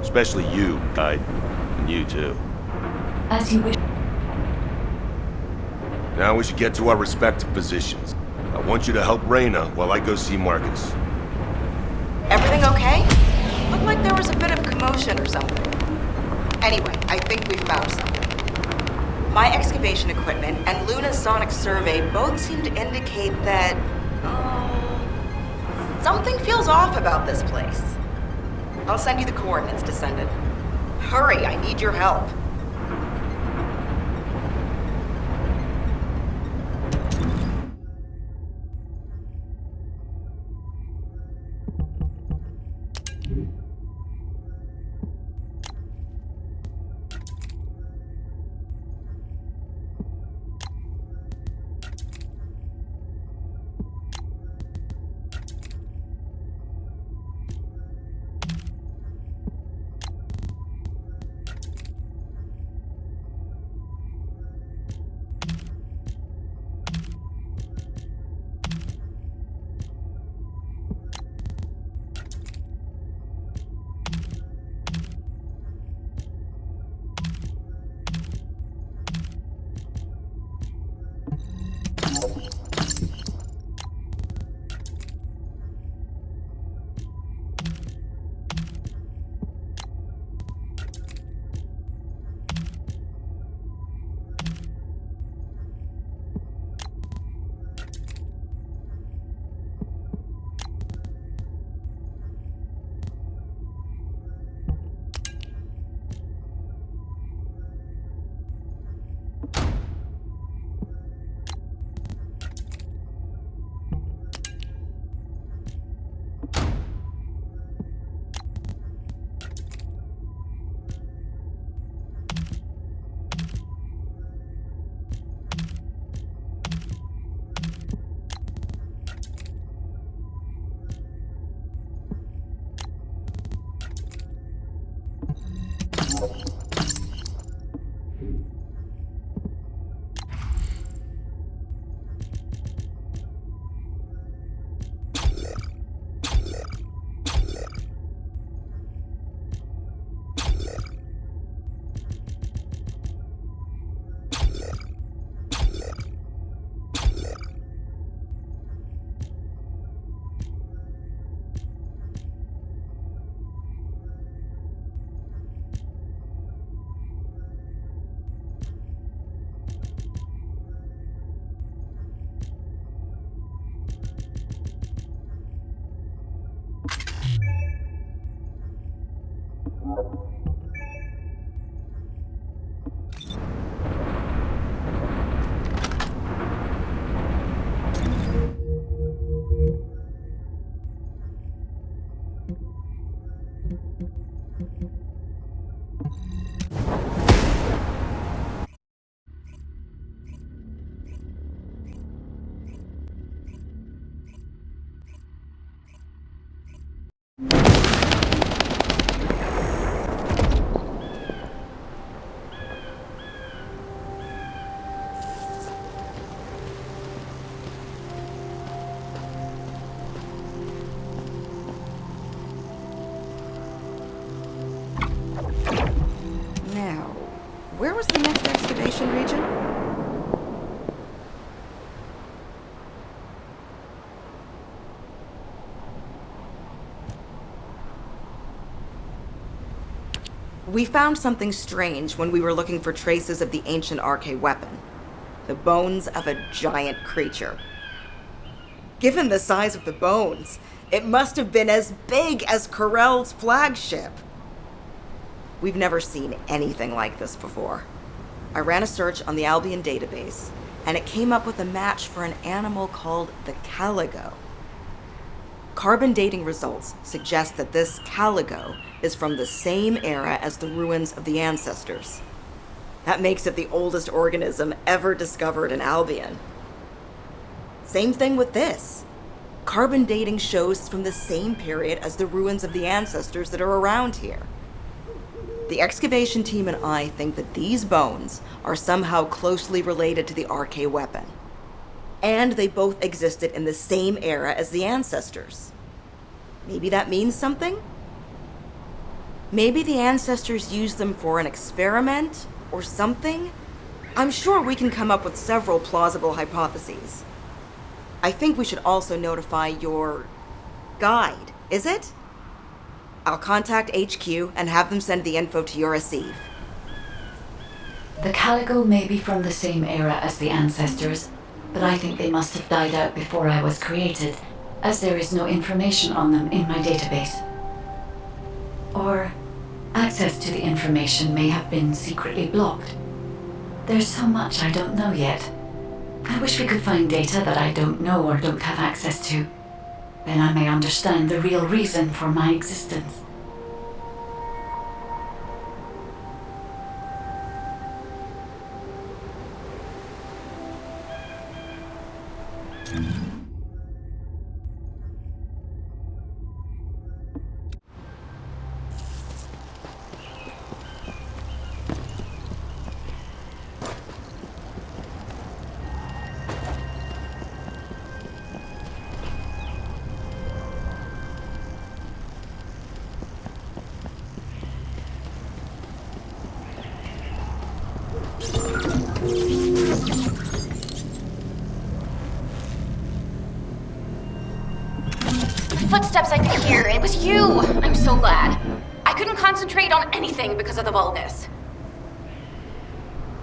Especially you, Guide. And you too. As you wish. Now we should get to our respective positions. I want you to help Reyna while I go see Marcus. Everything okay? Looked like there was a bit of commotion or something. Anyway, I think we found something. My excavation equipment and Luna's sonic survey both seem to indicate that... something feels off about this place. I'll send you the coordinates, Descendant. Hurry, I need your help. We found something strange when we were looking for traces of the ancient RK weapon. The bones of a giant creature. Given the size of the bones, it must have been as big as Corell's flagship. We've never seen anything like this before. I ran a search on the Albion database, and it came up with a match for an animal called the caligo. Carbon dating results suggest that this caligo is from the same era as the ruins of the ancestors. That makes it the oldest organism ever discovered in Albion. Same thing with this. Carbon dating shows it's from the same period as the ruins of the ancestors that are around here. The excavation team and I think that these bones are somehow closely related to the RK weapon. And they both existed in the same era as the ancestors. Maybe that means something? Maybe the ancestors used them for an experiment or something? I'm sure we can come up with several plausible hypotheses. I think we should also notify your guide, is it? I'll contact HQ and have them send the info to your receive. The caligo may be from the same era as the ancestors, but I think they must have died out before I was created, as there is no information on them in my database. Or access to the information may have been secretly blocked. There's so much I don't know yet. I wish we could find data that I don't know or don't have access to. Then I may understand the real reason for my existence. Footsteps I could hear. It was you. I'm so glad. I couldn't concentrate on anything because of the Vulgus.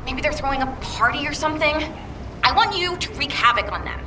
Maybe they're throwing a party or something? I want you to wreak havoc on them.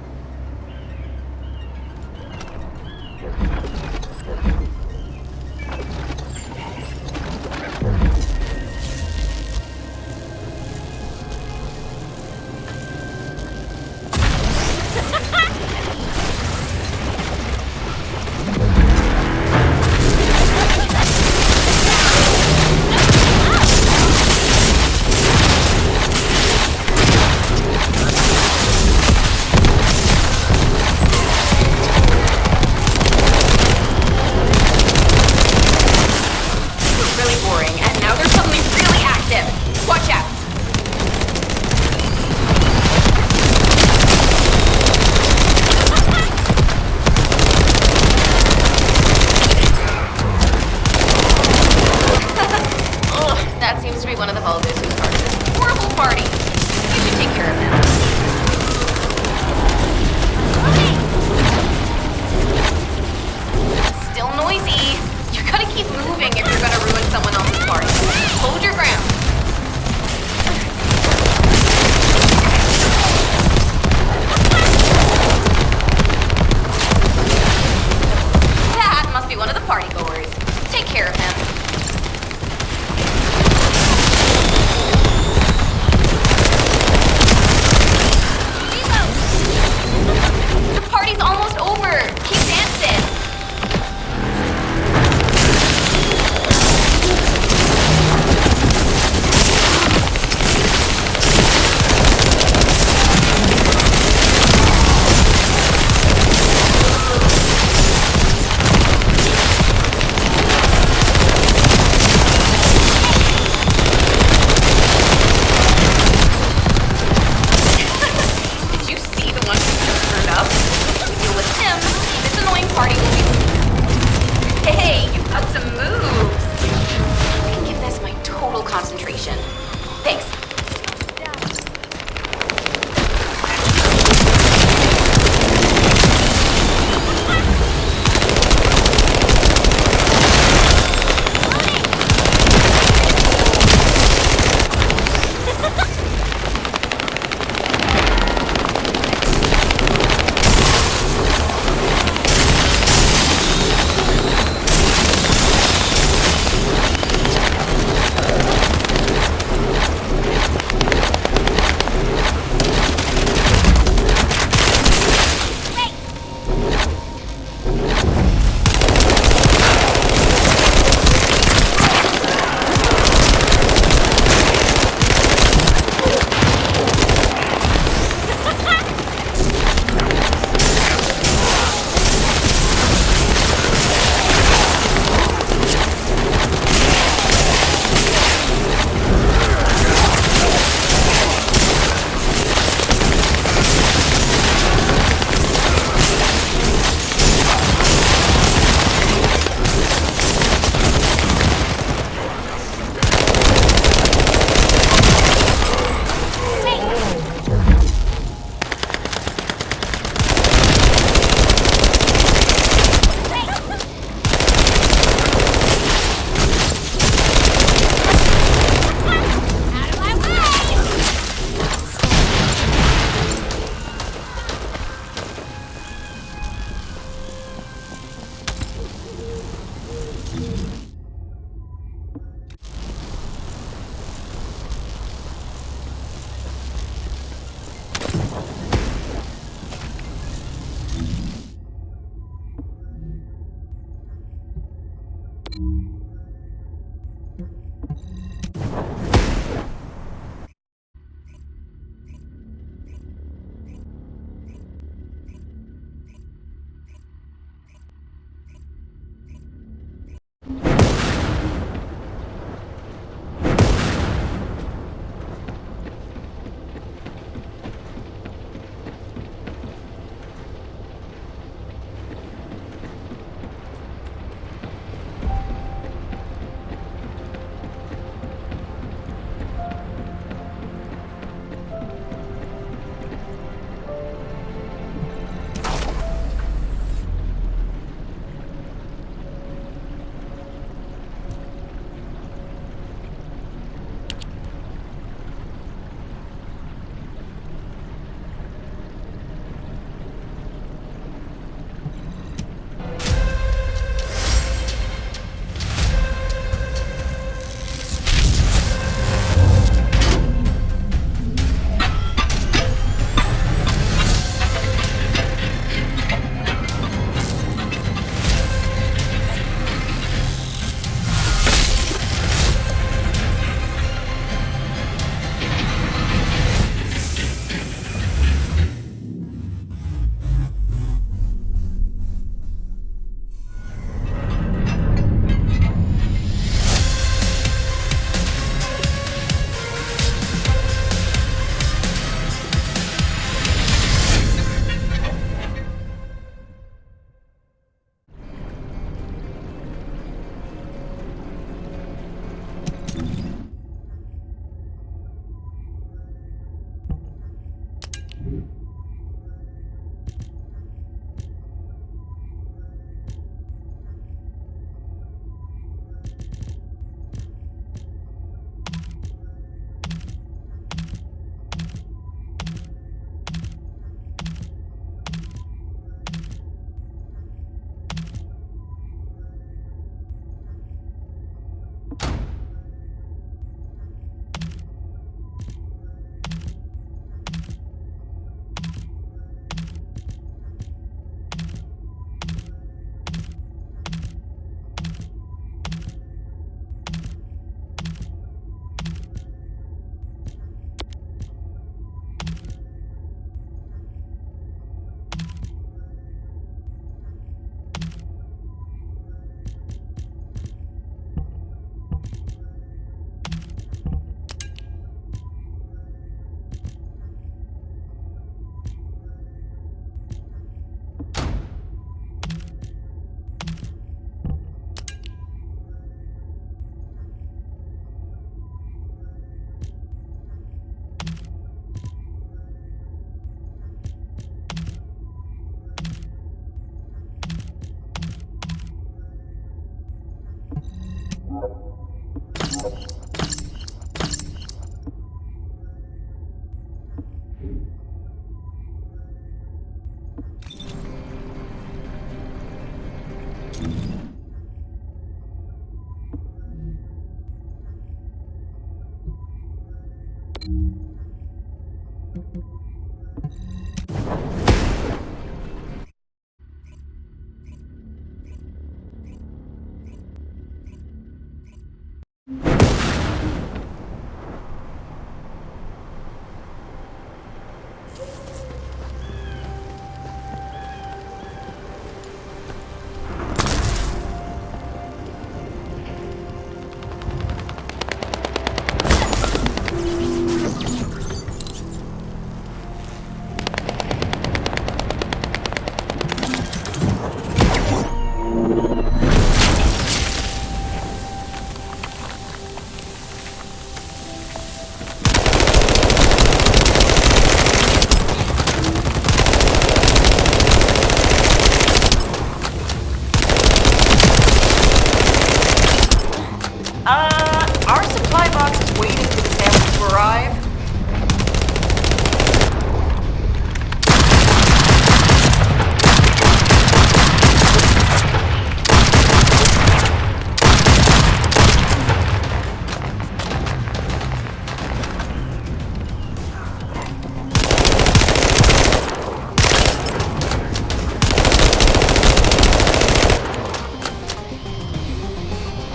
Our supply box is waiting for the sample to arrive.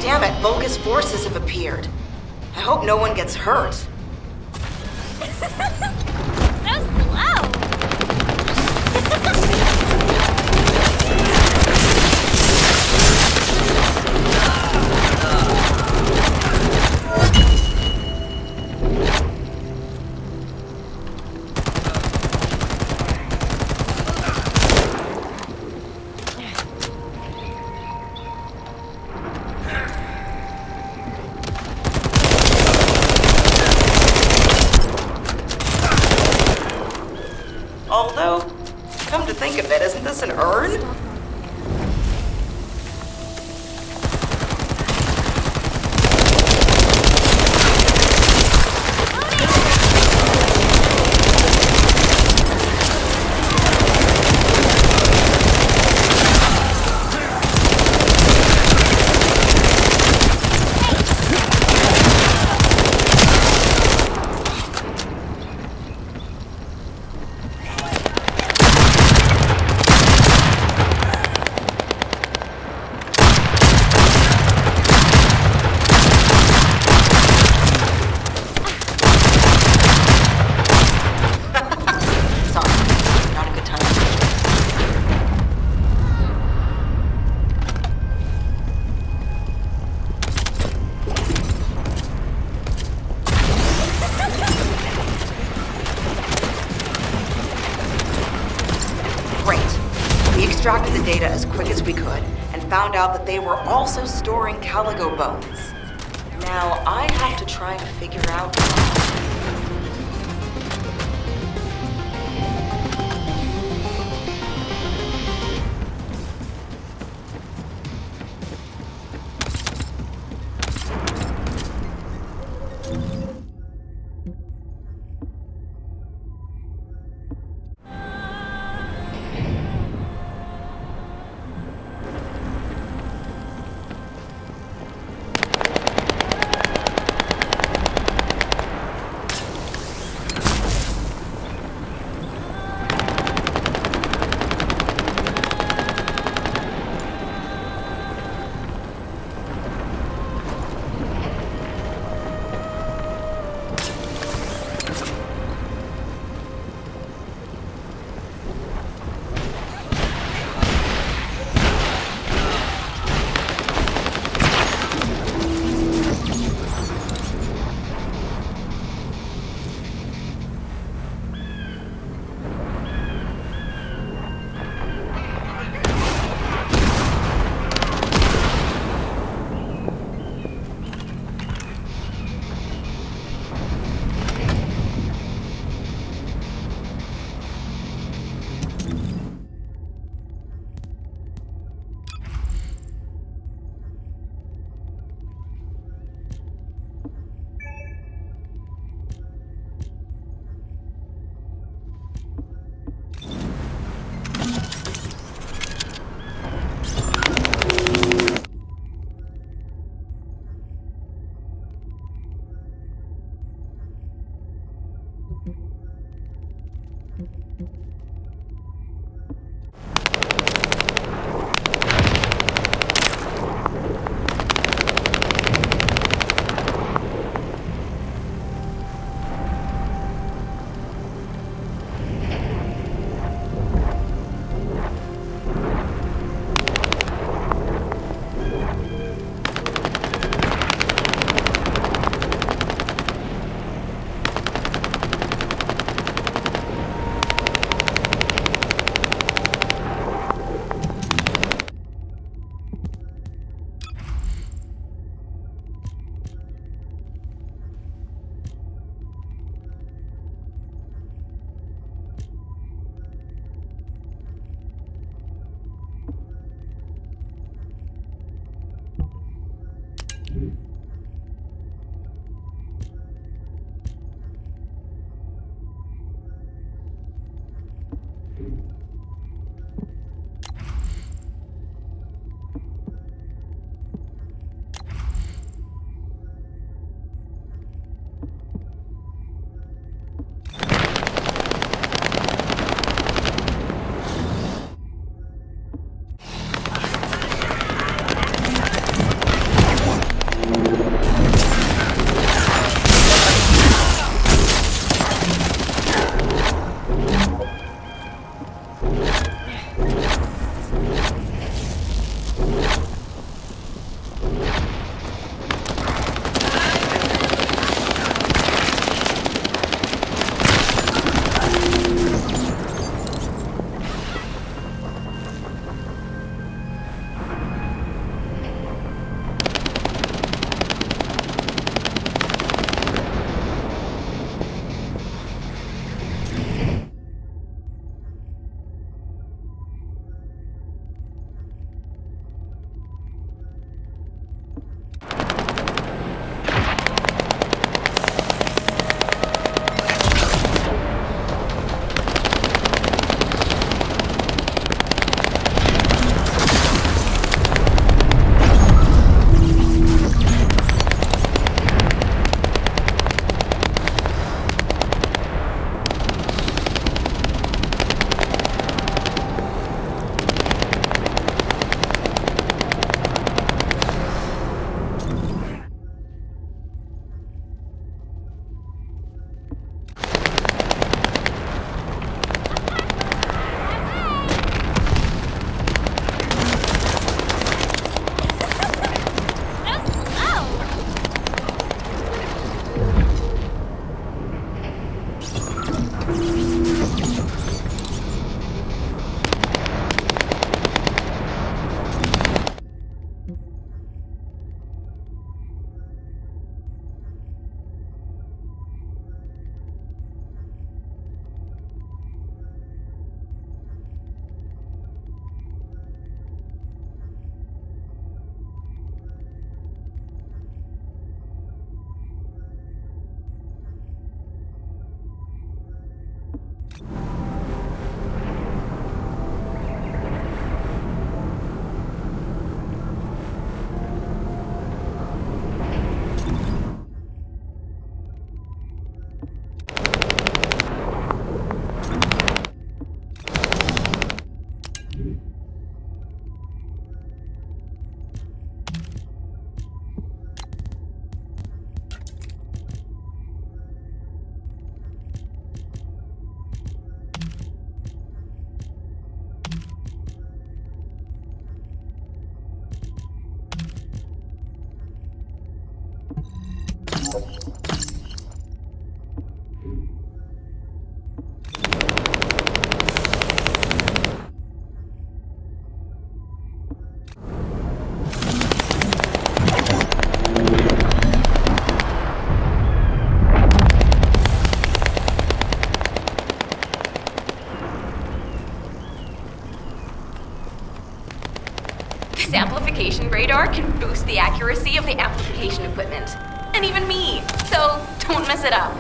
Damn it, Vulgus forces have appeared. I hope no one gets hurt. So slow! Although, come to think of it, isn't this an urn? Extracted the data as quick as we could, and found out that they were also storing Caligo bones. Now, I have to try to figure out... This amplification radar can boost the accuracy of the amplification equipment. And even me. So don't mess it up.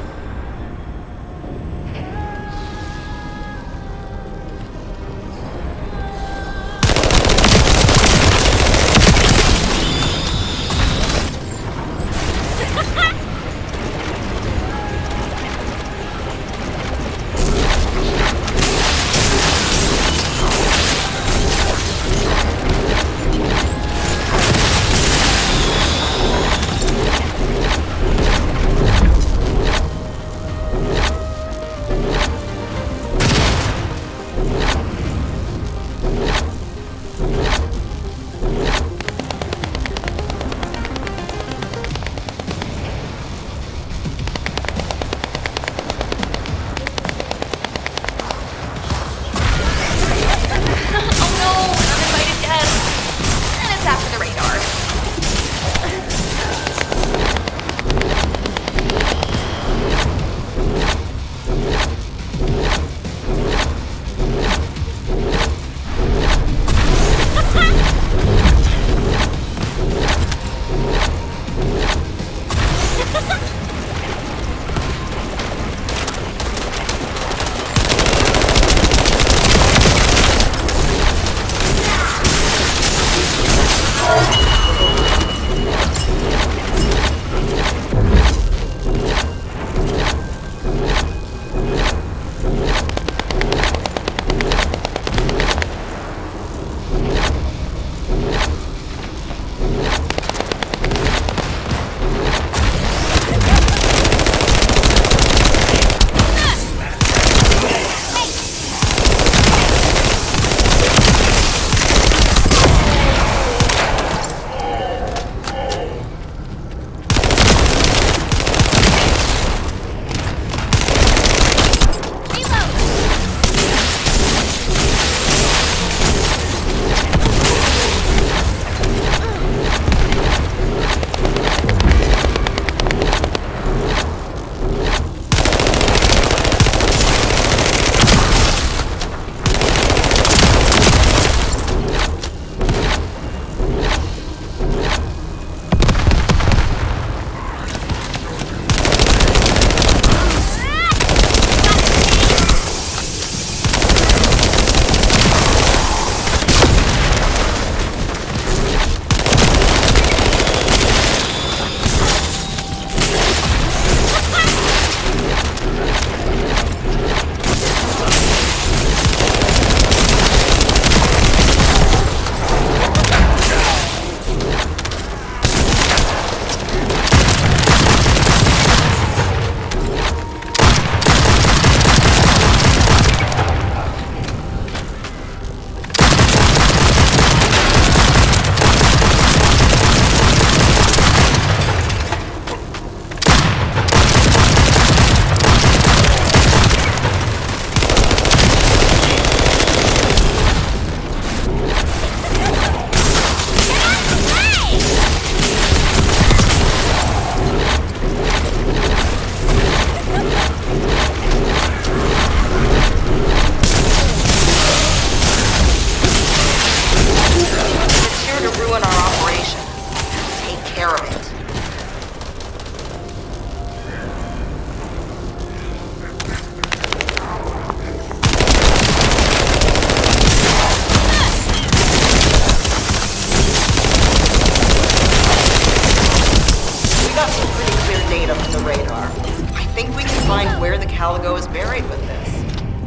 Caligo is buried with this.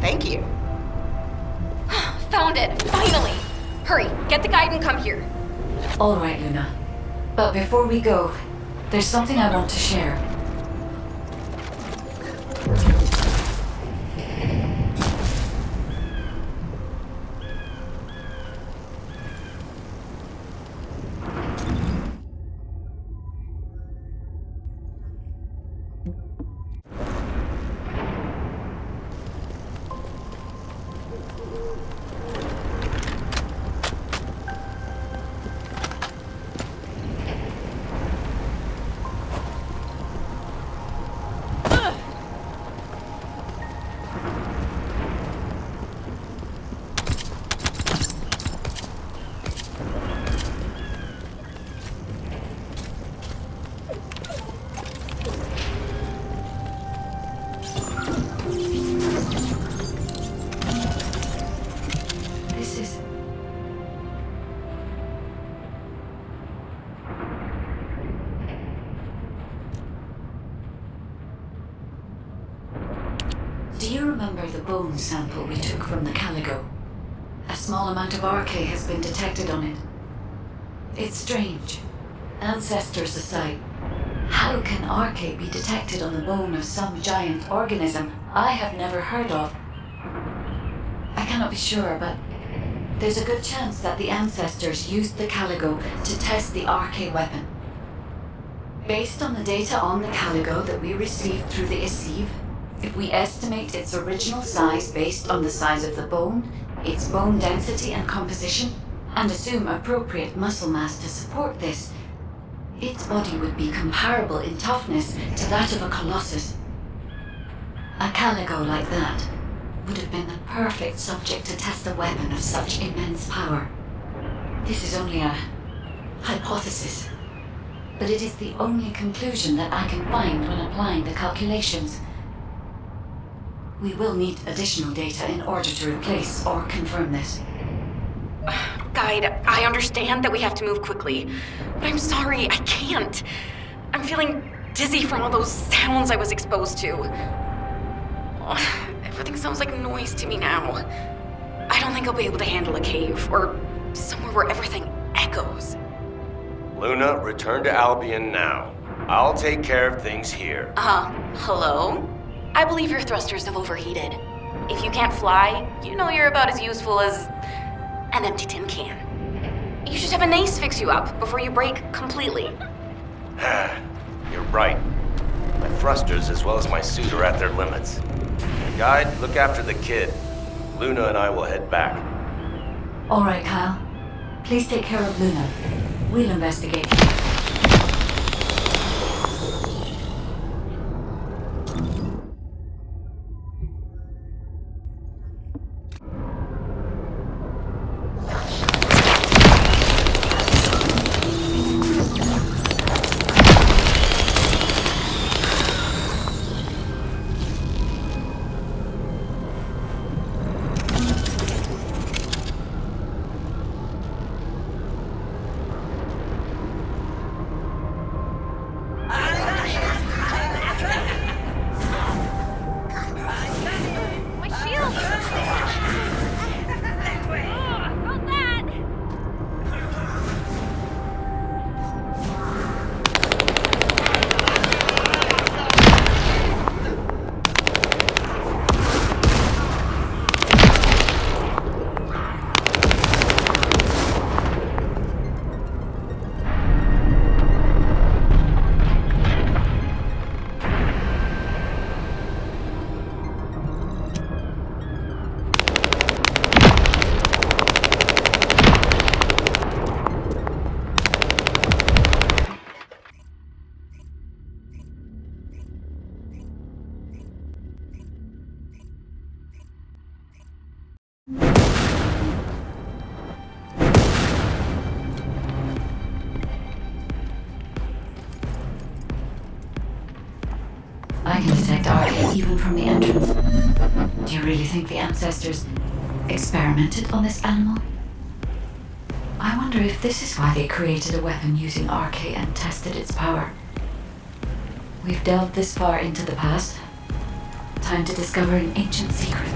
Thank you. Found it, finally! Hurry, get the guide and come here. All right, Luna. But before we go, there's something I want to share. Do you remember the bone sample we took from the Caligo? A small amount of RK has been detected on it. It's strange. Ancestors aside, how can RK be detected on the bone of some giant organism I have never heard of? I cannot be sure, but there's a good chance that the ancestors used the Caligo to test the RK weapon. Based on the data on the Caligo that we received through the Isiv, if we estimate its original size based on the size of the bone, its bone density and composition, and assume appropriate muscle mass to support this, its body would be comparable in toughness to that of a colossus. A Caligo like that would have been the perfect subject to test a weapon of such immense power. This is only a hypothesis, but it is the only conclusion that I can find when applying the calculations. We will need additional data in order to replace or confirm this. Guide, I understand that we have to move quickly, but I'm sorry, I can't. I'm feeling dizzy from all those sounds I was exposed to. Everything sounds like noise to me now. I don't think I'll be able to handle a cave, or somewhere where everything echoes. Luna, return to Albion now. I'll take care of things here. Hello? I believe your thrusters have overheated. If you can't fly, you know you're about as useful as an empty tin can. You should have an ace fix you up before you break completely. You're right. My thrusters as well as my suit are at their limits. Guide, look after the kid. Luna and I will head back. All right, Kyle. Please take care of Luna. We'll investigate. I can detect RK even from the entrance. Do you really think the ancestors experimented on this animal? I wonder if this is why they created a weapon using RK and tested its power. We've delved this far into the past. Time to discover an ancient secret.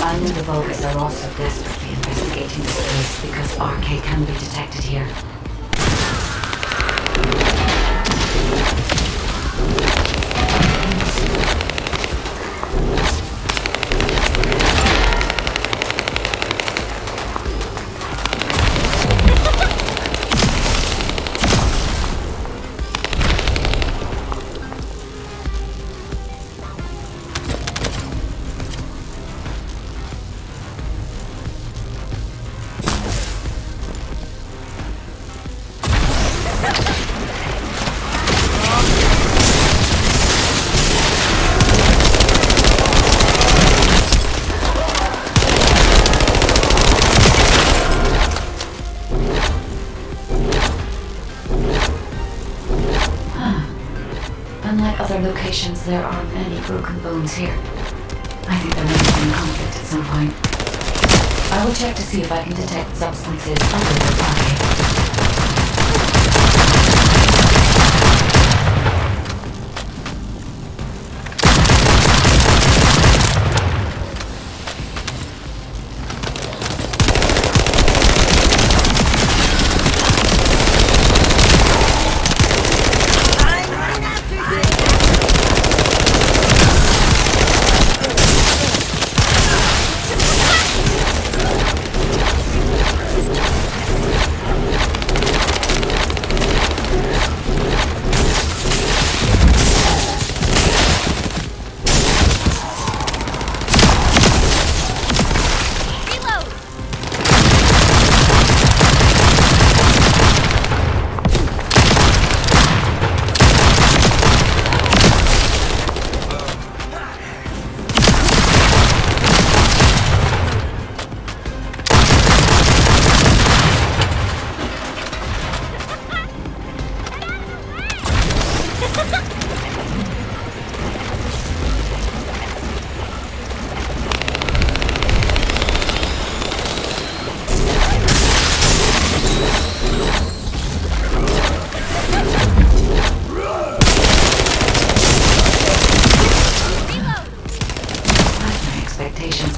I know the Vulgus are also desperately investigating this place because RK can be detected here. Unlike other locations, there are many broken bones here. I think there may have been conflict at some point. I will check to see if I can detect substances other than RK.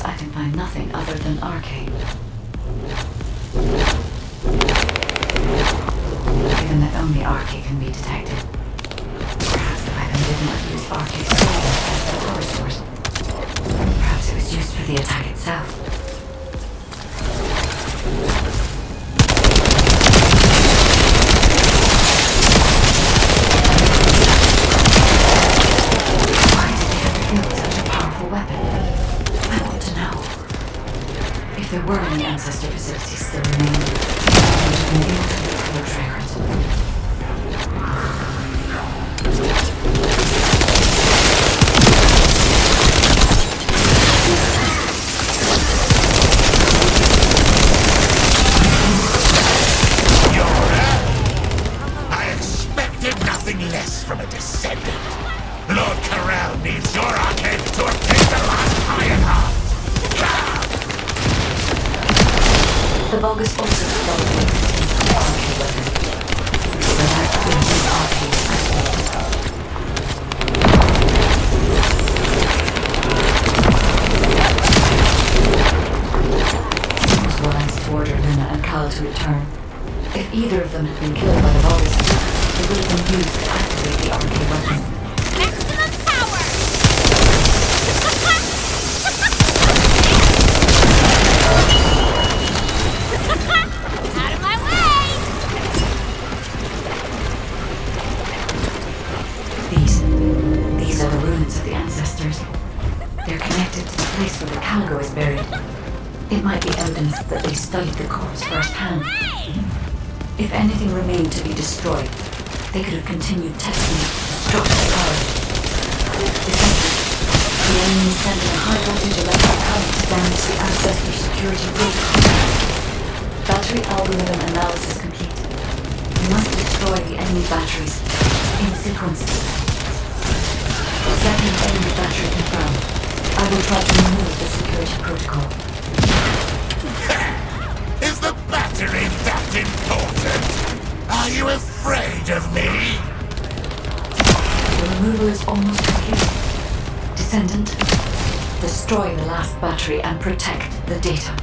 I can find nothing other than arcane. Given that only arcane can be detected, perhaps the weapon did not use arcane solely as the power source. Perhaps it was used for the attack itself. Why did they ever build such a powerful weapon? I want to know. If there were any ancestor facilities still remaining, I would have been able to look for those records. I expected nothing less from a descendant. Lord Corral needs your arcade to obtain the last iron heart. The Vulgus also developed the existence of arcade weapons. So that could be arcade It was wise to order Luna and Cal to return. If either of them had been killed by the Vulgus, they would have been used to activate the arcade weapon. Maximum power! Out of my way! These are the ruins of the ancestors. They're connected to the place where the Caligo is buried. It might be evidence that they studied the corpse firsthand. If anything remained to be destroyed, they could have continued testing destructive power. The enemy is sending a high-voltage electric current to damage the ancestor security protocol. Battery algorithm analysis complete. You must destroy the enemy batteries in sequence. Second enemy battery confirmed. I will try to remove the security protocol. Is the battery that important? Are you afraid of me? The removal is almost complete. Descendant, destroy the last battery and protect the data.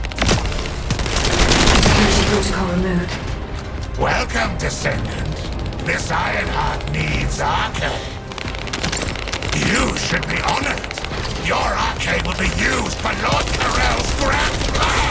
Security protocol removed. Welcome, Descendant. This Ironheart needs arcade. You should be honored. Your arcade will be used for Lord Carell's grand plan.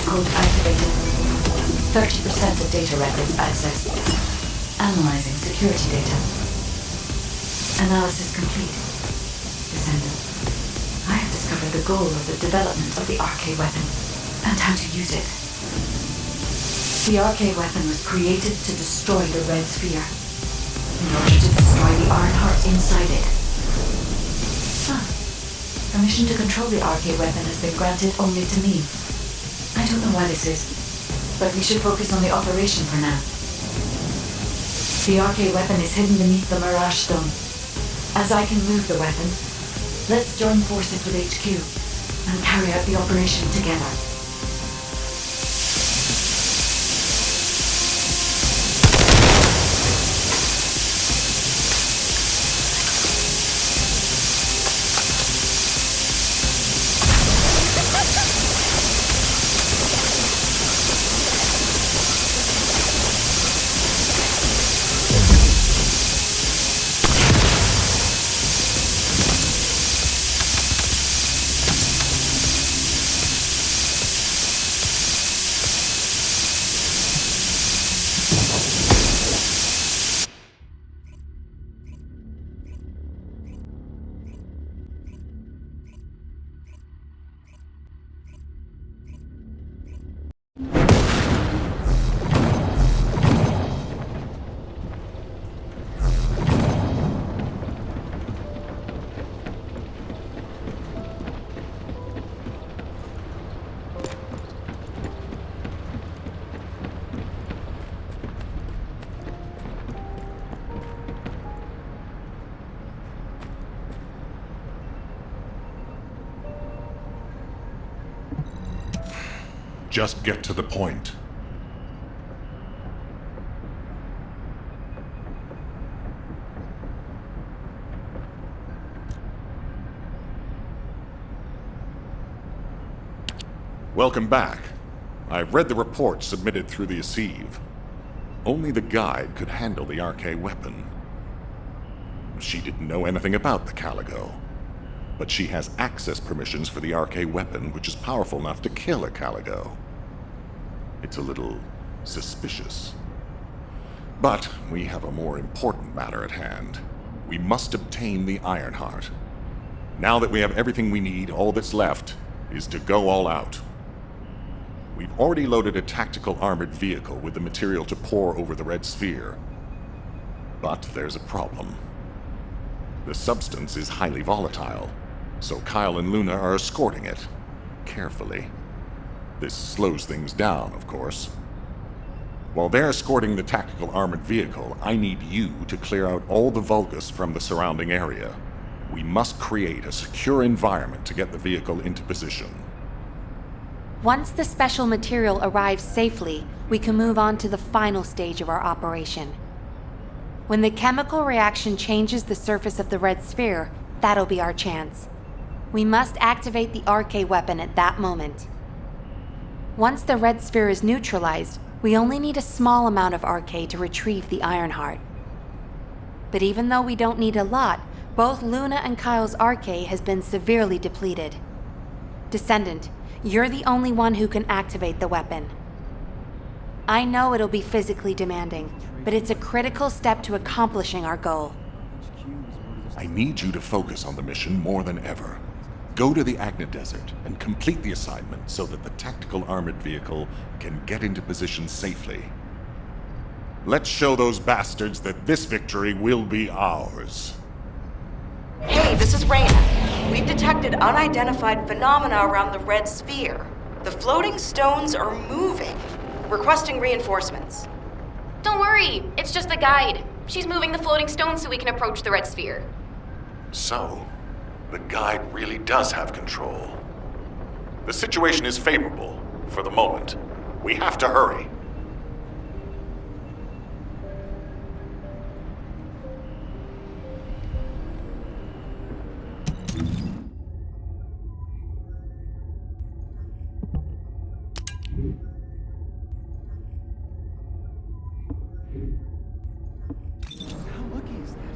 code activated. 30% of data records accessed. Analyzing security data. Analysis complete. Descendant. I have discovered the goal of the development of the RK weapon, and how to use it. The RK weapon was created to destroy the Red Sphere, in order to destroy the Ironheart inside it. Permission to control the RK weapon has been granted only to me. I don't know why this is, but we should focus on the operation for now. The RK weapon is hidden beneath the Mirage Stone. As I can move the weapon, let's join forces with HQ and carry out the operation together. Just get to the point. Welcome back. I've read the report submitted through the Assieve. Only the guide could handle the RK weapon. She didn't know anything about the Caligo, but she has access permissions for the RK weapon, which is powerful enough to kill a Caligo. It's a little suspicious. But we have a more important matter at hand. We must obtain the Ironheart. Now that we have everything we need, all that's left is to go all out. We've already loaded a tactical armored vehicle with the material to pour over the Red Sphere. But there's a problem. The substance is highly volatile, so Kyle and Luna are escorting it, carefully. This slows things down, of course. While they're escorting the tactical armored vehicle, I need you to clear out all the Vulgus from the surrounding area. We must create a secure environment to get the vehicle into position. Once the special material arrives safely, we can move on to the final stage of our operation. When the chemical reaction changes the surface of the Red Sphere, that'll be our chance. We must activate the RK weapon at that moment. Once the Red Sphere is neutralized, we only need a small amount of RK to retrieve the Ironheart. But even though we don't need a lot, both Luna and Kyle's RK has been severely depleted. Descendant, you're the only one who can activate the weapon. I know it'll be physically demanding, but it's a critical step to accomplishing our goal. I need you to focus on the mission more than ever. Go to the Agna Desert and complete the assignment so that the tactical armored vehicle can get into position safely. Let's show those bastards that this victory will be ours. Hey, this is Reyna. We've detected unidentified phenomena around the Red Sphere. The floating stones are moving. Requesting reinforcements. Don't worry, it's just the guide. She's moving the floating stones so we can approach the Red Sphere. So, the guide really does have control. The situation is favorable, for the moment. We have to hurry. How lucky is that?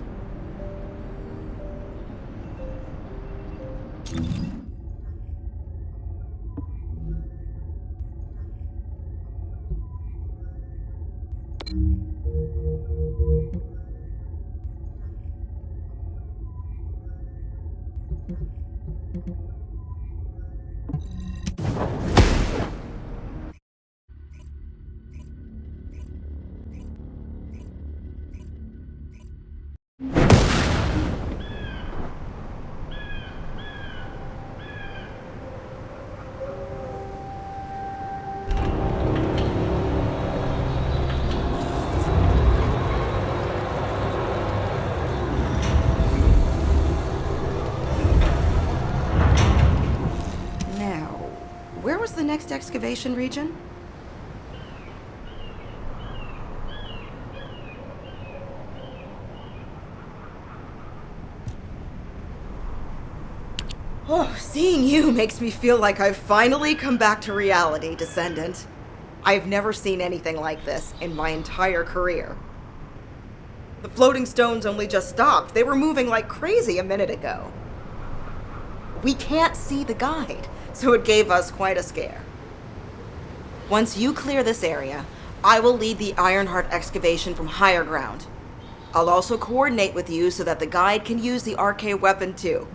Now, where was the next excavation region? Oh, seeing you makes me feel like I've finally come back to reality, Descendant. I've never seen anything like this in my entire career. The floating stones only just stopped. They were moving like crazy a minute ago. We can't see the guide, so it gave us quite a scare. Once you clear this area, I will lead the Ironheart excavation from higher ground. I'll also coordinate with you so that the guide can use the RK weapon too.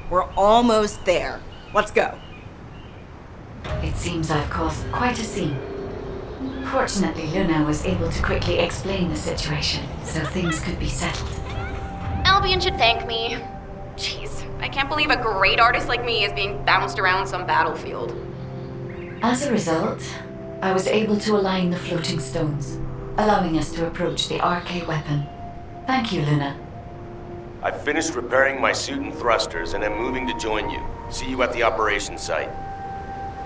We're almost there. Let's go. It seems I've caused quite a scene. Fortunately, Luna was able to quickly explain the situation, so things could be settled. Albion should thank me. Jeez, I can't believe a great artist like me is being bounced around some battlefield. As a result, I was able to align the floating stones, allowing us to approach the RK weapon. Thank you, Luna. I've finished repairing my suit and thrusters and am moving to join you. See you at the operations site.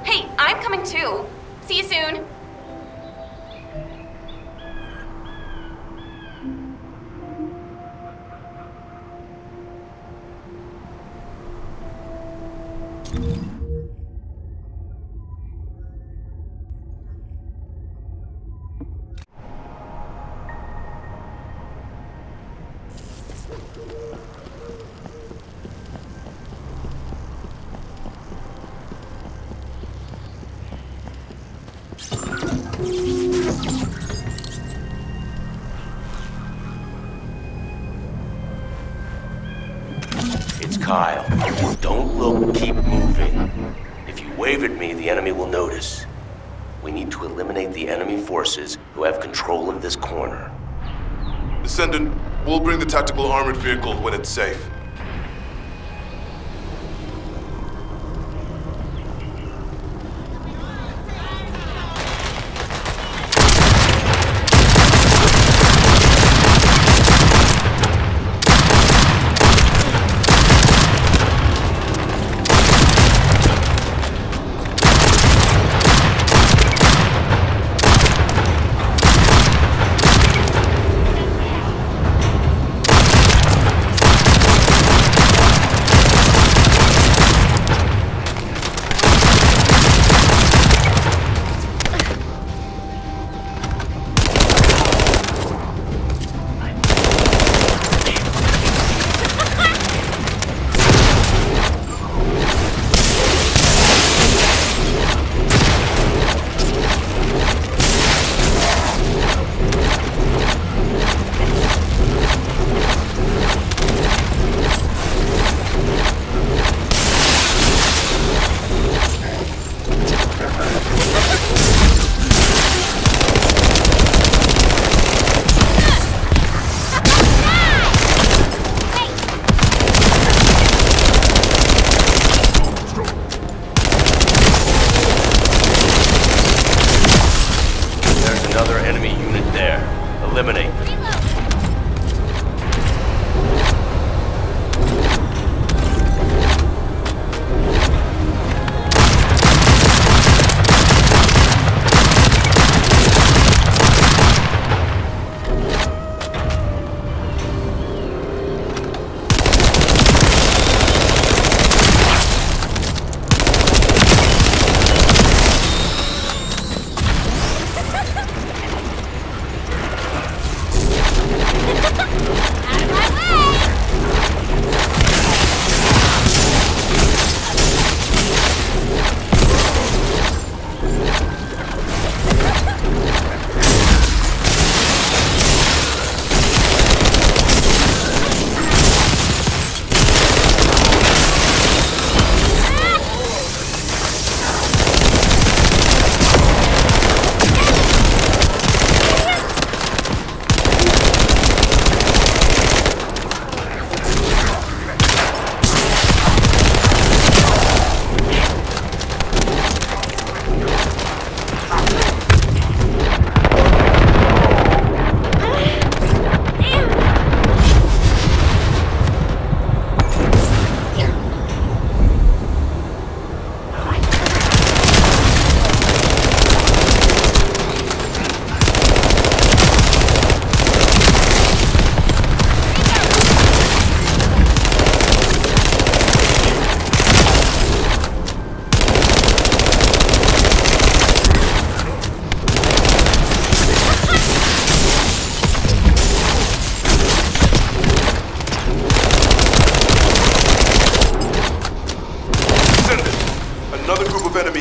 Hey, I'm coming too. See you soon. It's Kyle. Don't look, keep moving. If you wave at me, the enemy will notice. We need to eliminate the enemy forces who have control of this corner. Descendant, we'll bring the tactical armored vehicle when it's safe.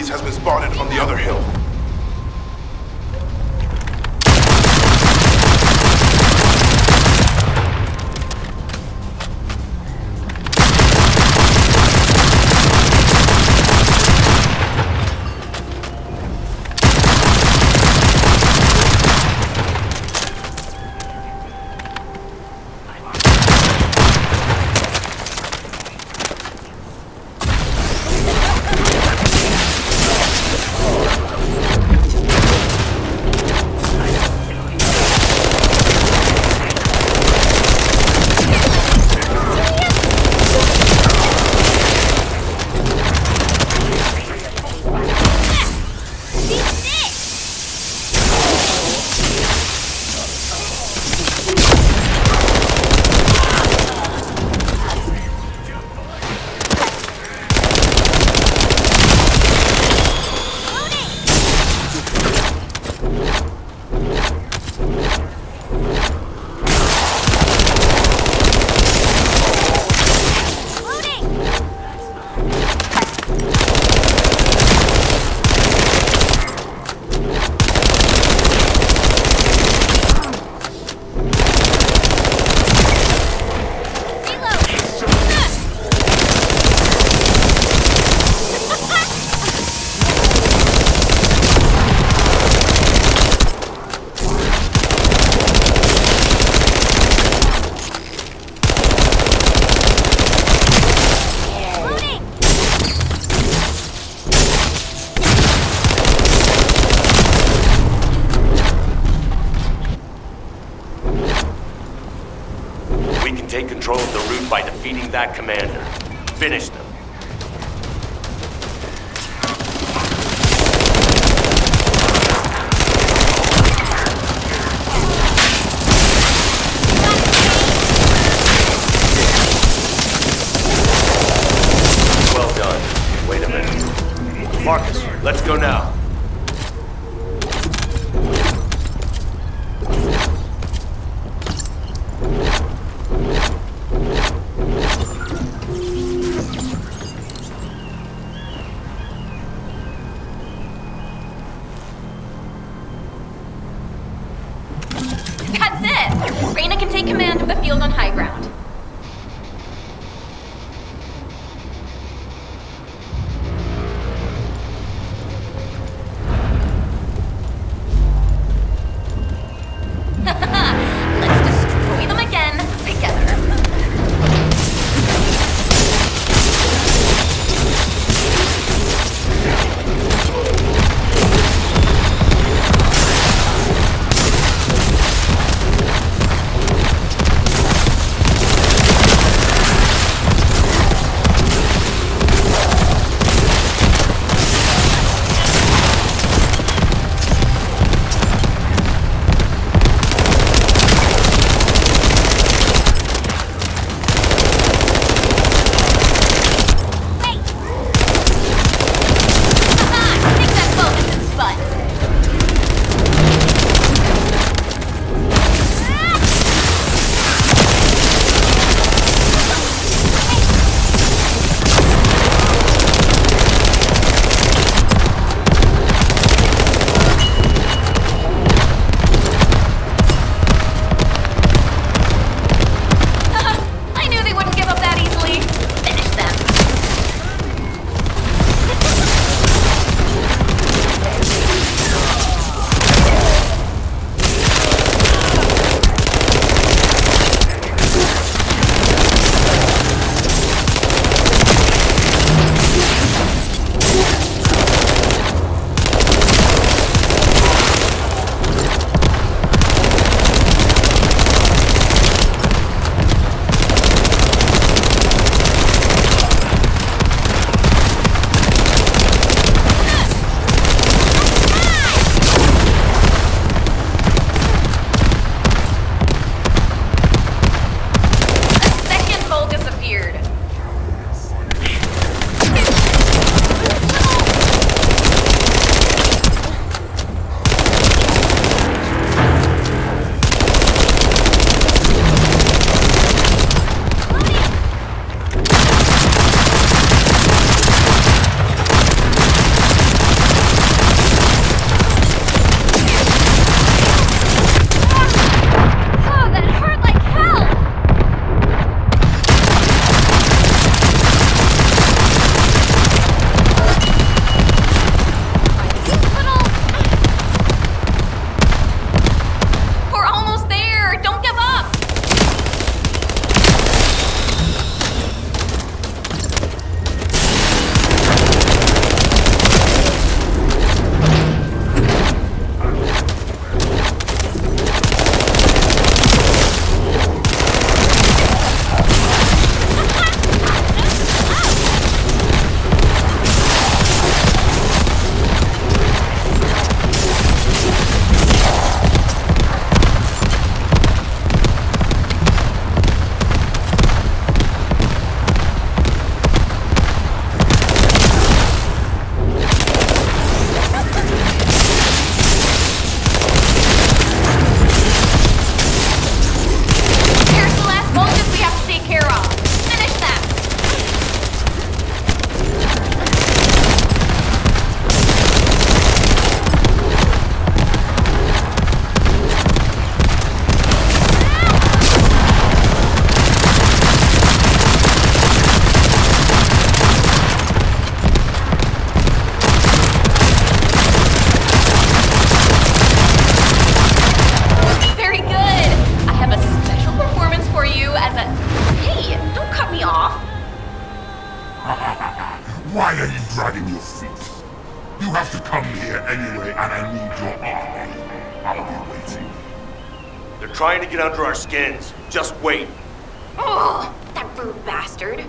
Nemesis has been spotted on the other hill. Take control of the route by defeating that commander. Finish them. Well done. Wait a minute. Marcus, let's go now. That's it! Reyna can take command of the field on high ground. Let's destroy them again together. here anyway, and I need your army. I'll be waiting. They're trying to get under our skins. Just wait. Oh, that rude bastard.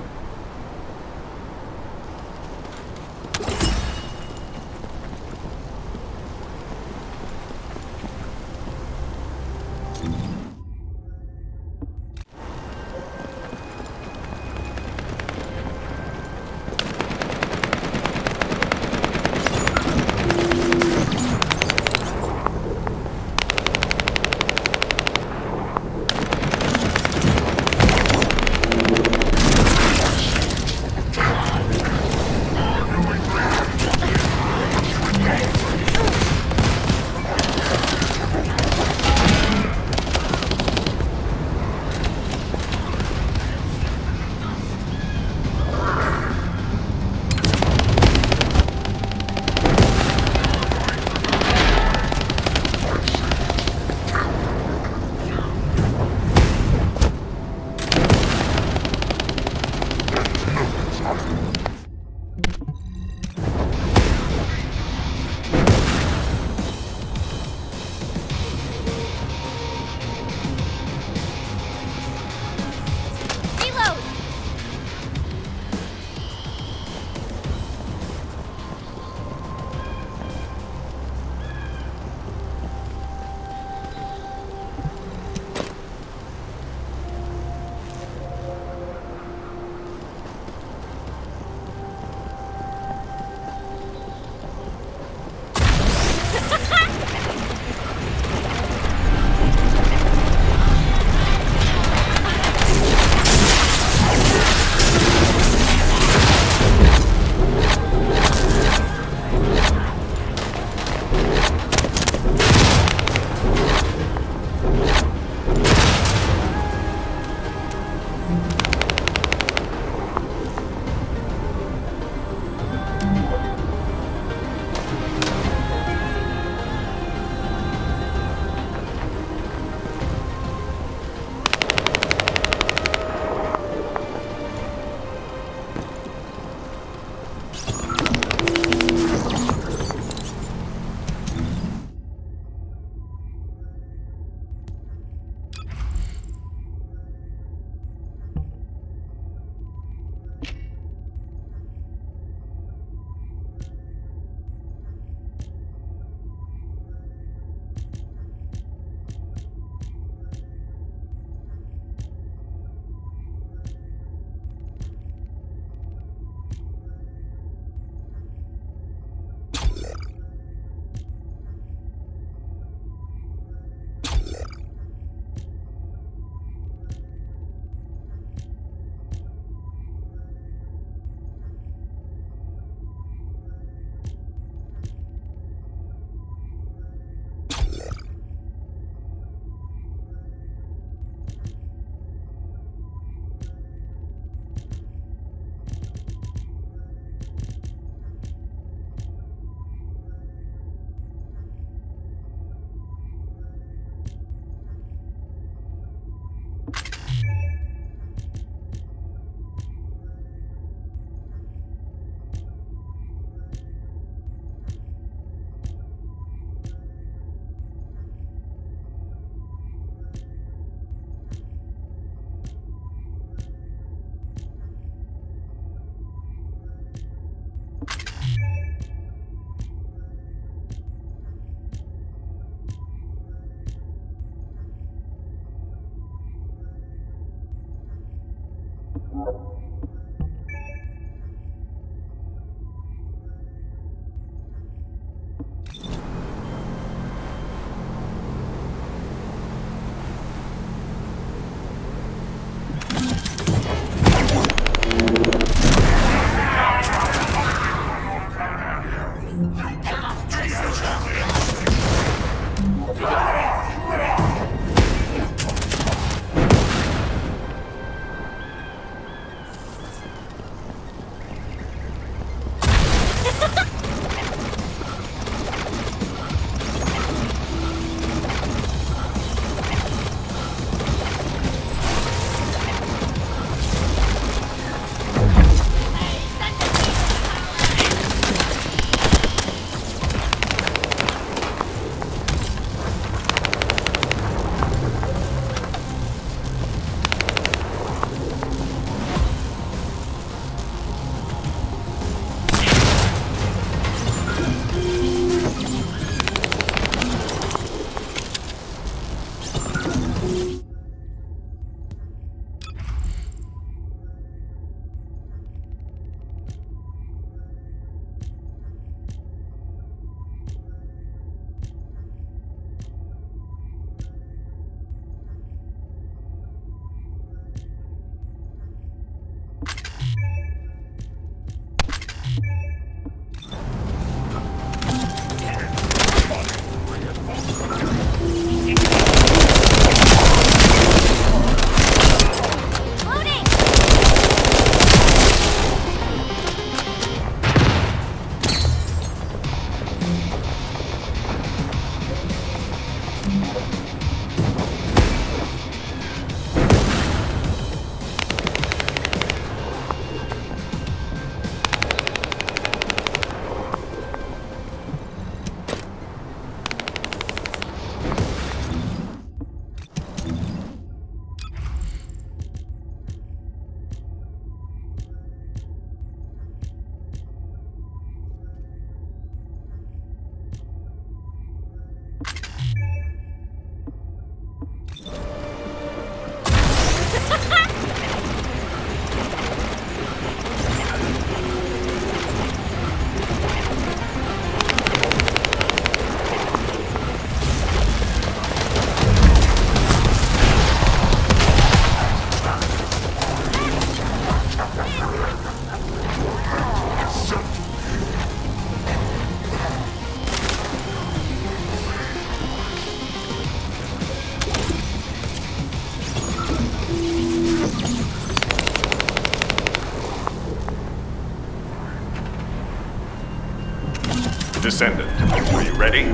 Descendant, are you ready?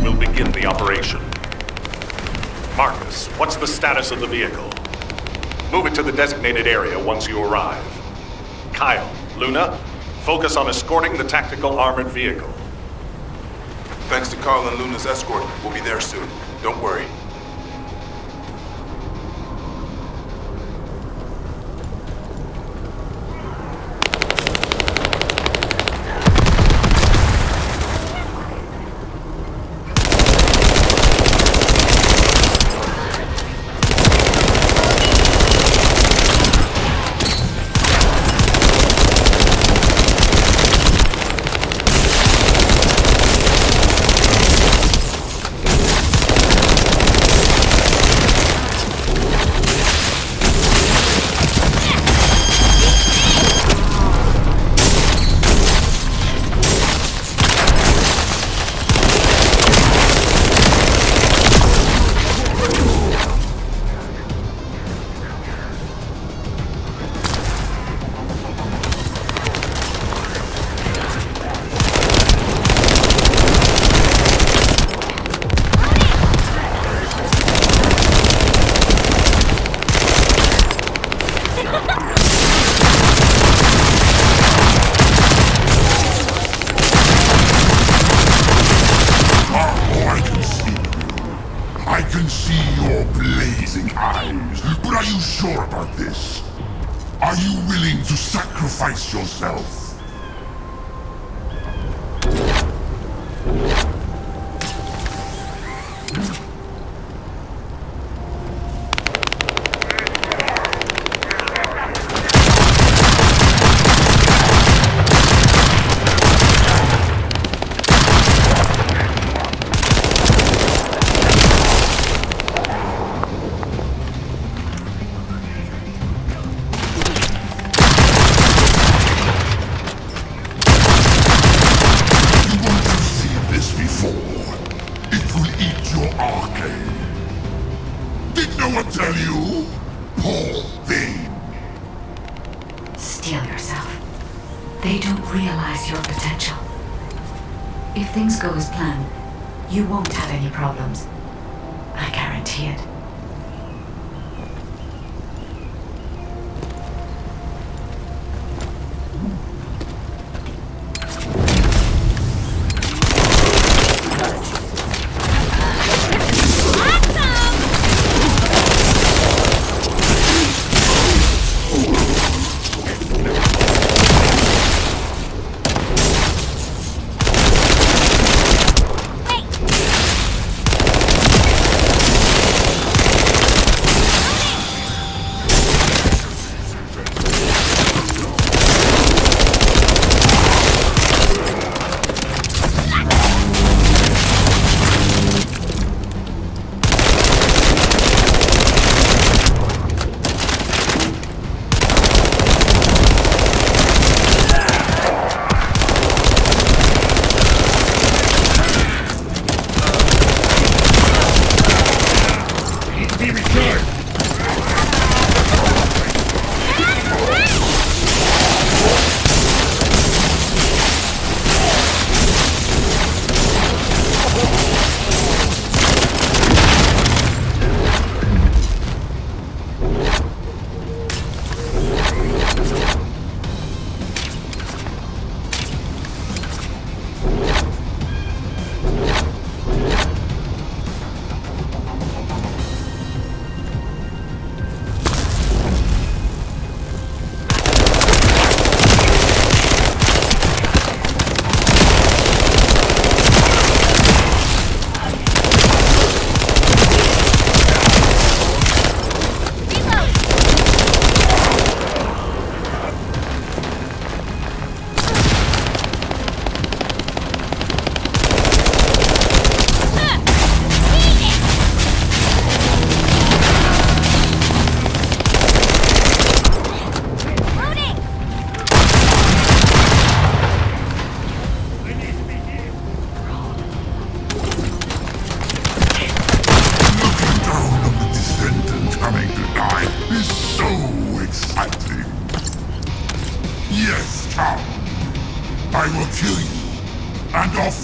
We'll begin the operation. Marcus, what's the status of the vehicle? Move it to the designated area once you arrive. Kyle, Luna, focus on escorting the tactical armored vehicle. Thanks to Kyle and Luna's escort, we'll be there soon. Don't worry. I can see your blazing eyes, but are you sure about this? Are you willing to sacrifice yourself? Tell you, poor thing. Steel yourself. They don't realize your potential. If things go as planned, you won't have any problems. I guarantee it.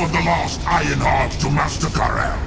for the lost Iron Heart to Master Karel.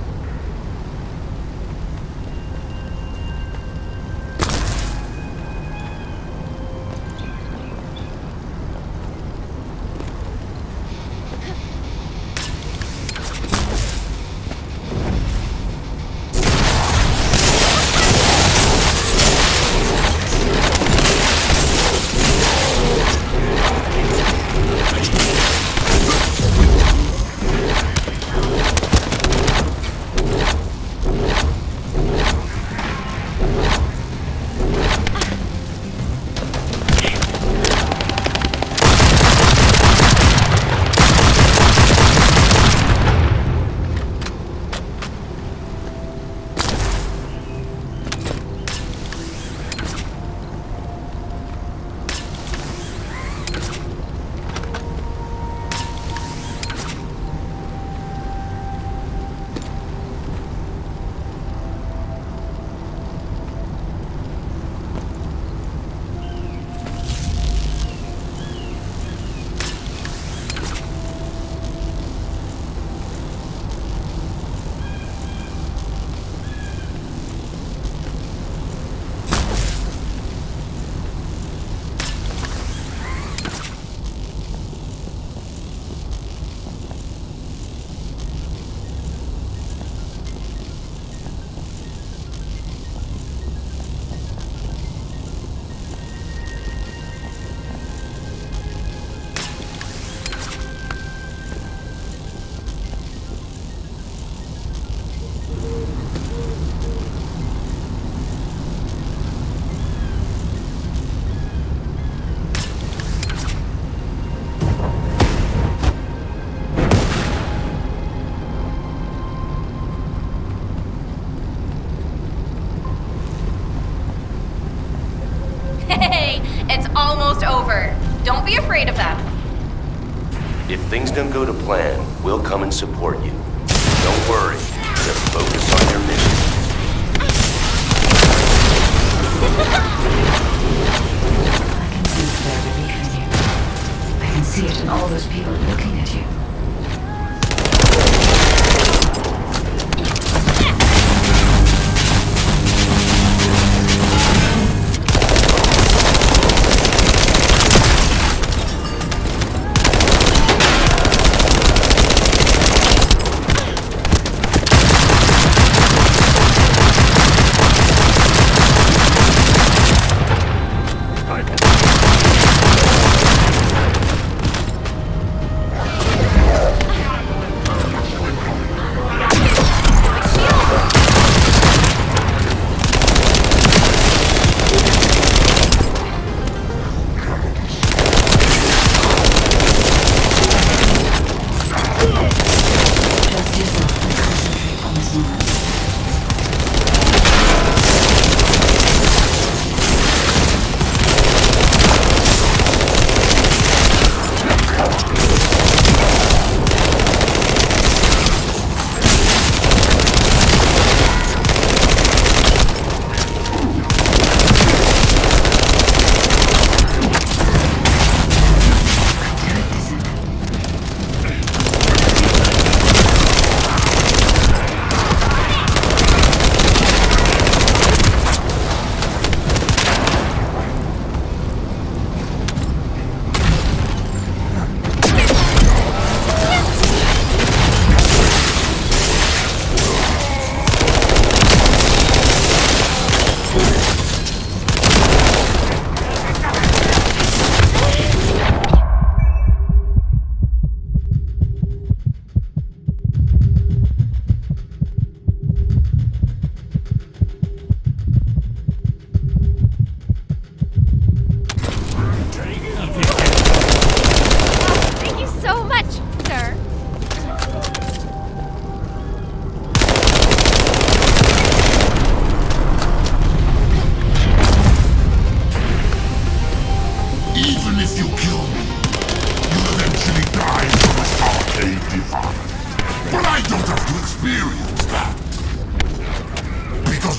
It's almost over. Don't be afraid of them. If things don't go to plan, we'll come and support you. Don't worry. Just focus on your mission. I can see their relief in you. I can see it in all those people looking at you.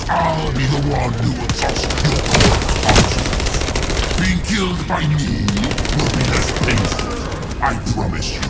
I'll be the one who will toss your conscience. Being killed by me will be less painful, I promise you.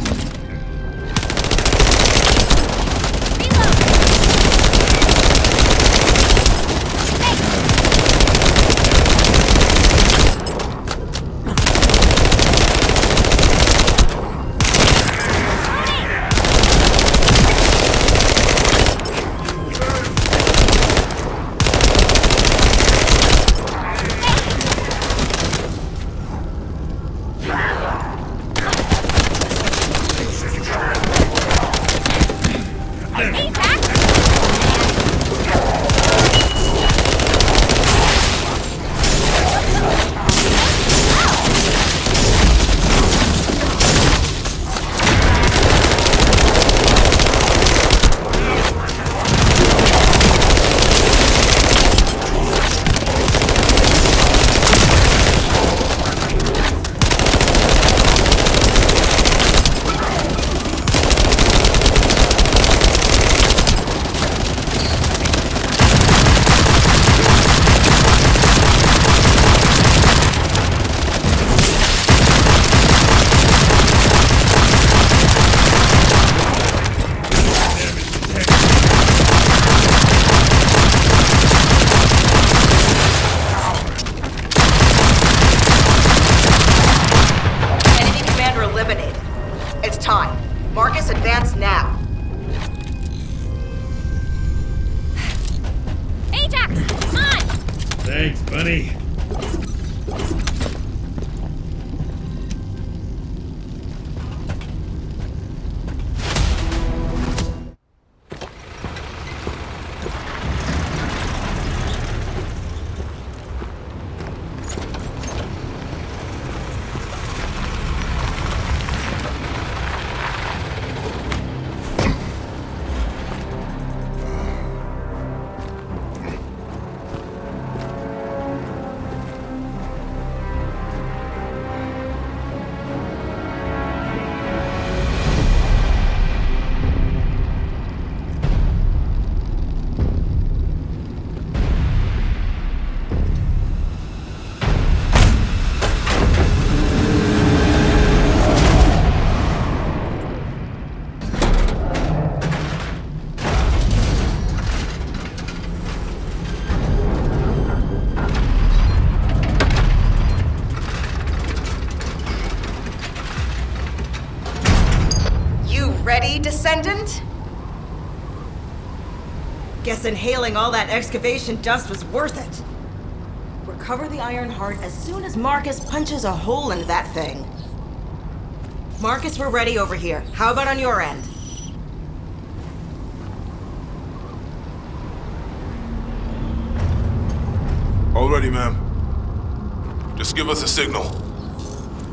Thanks, buddy. Ready, Descendant? Guess inhaling all that excavation dust was worth it. Recover the Iron Heart as soon as Marcus punches a hole into that thing. Marcus, we're ready over here. How about on your end? All ready, ma'am. Just give us a signal.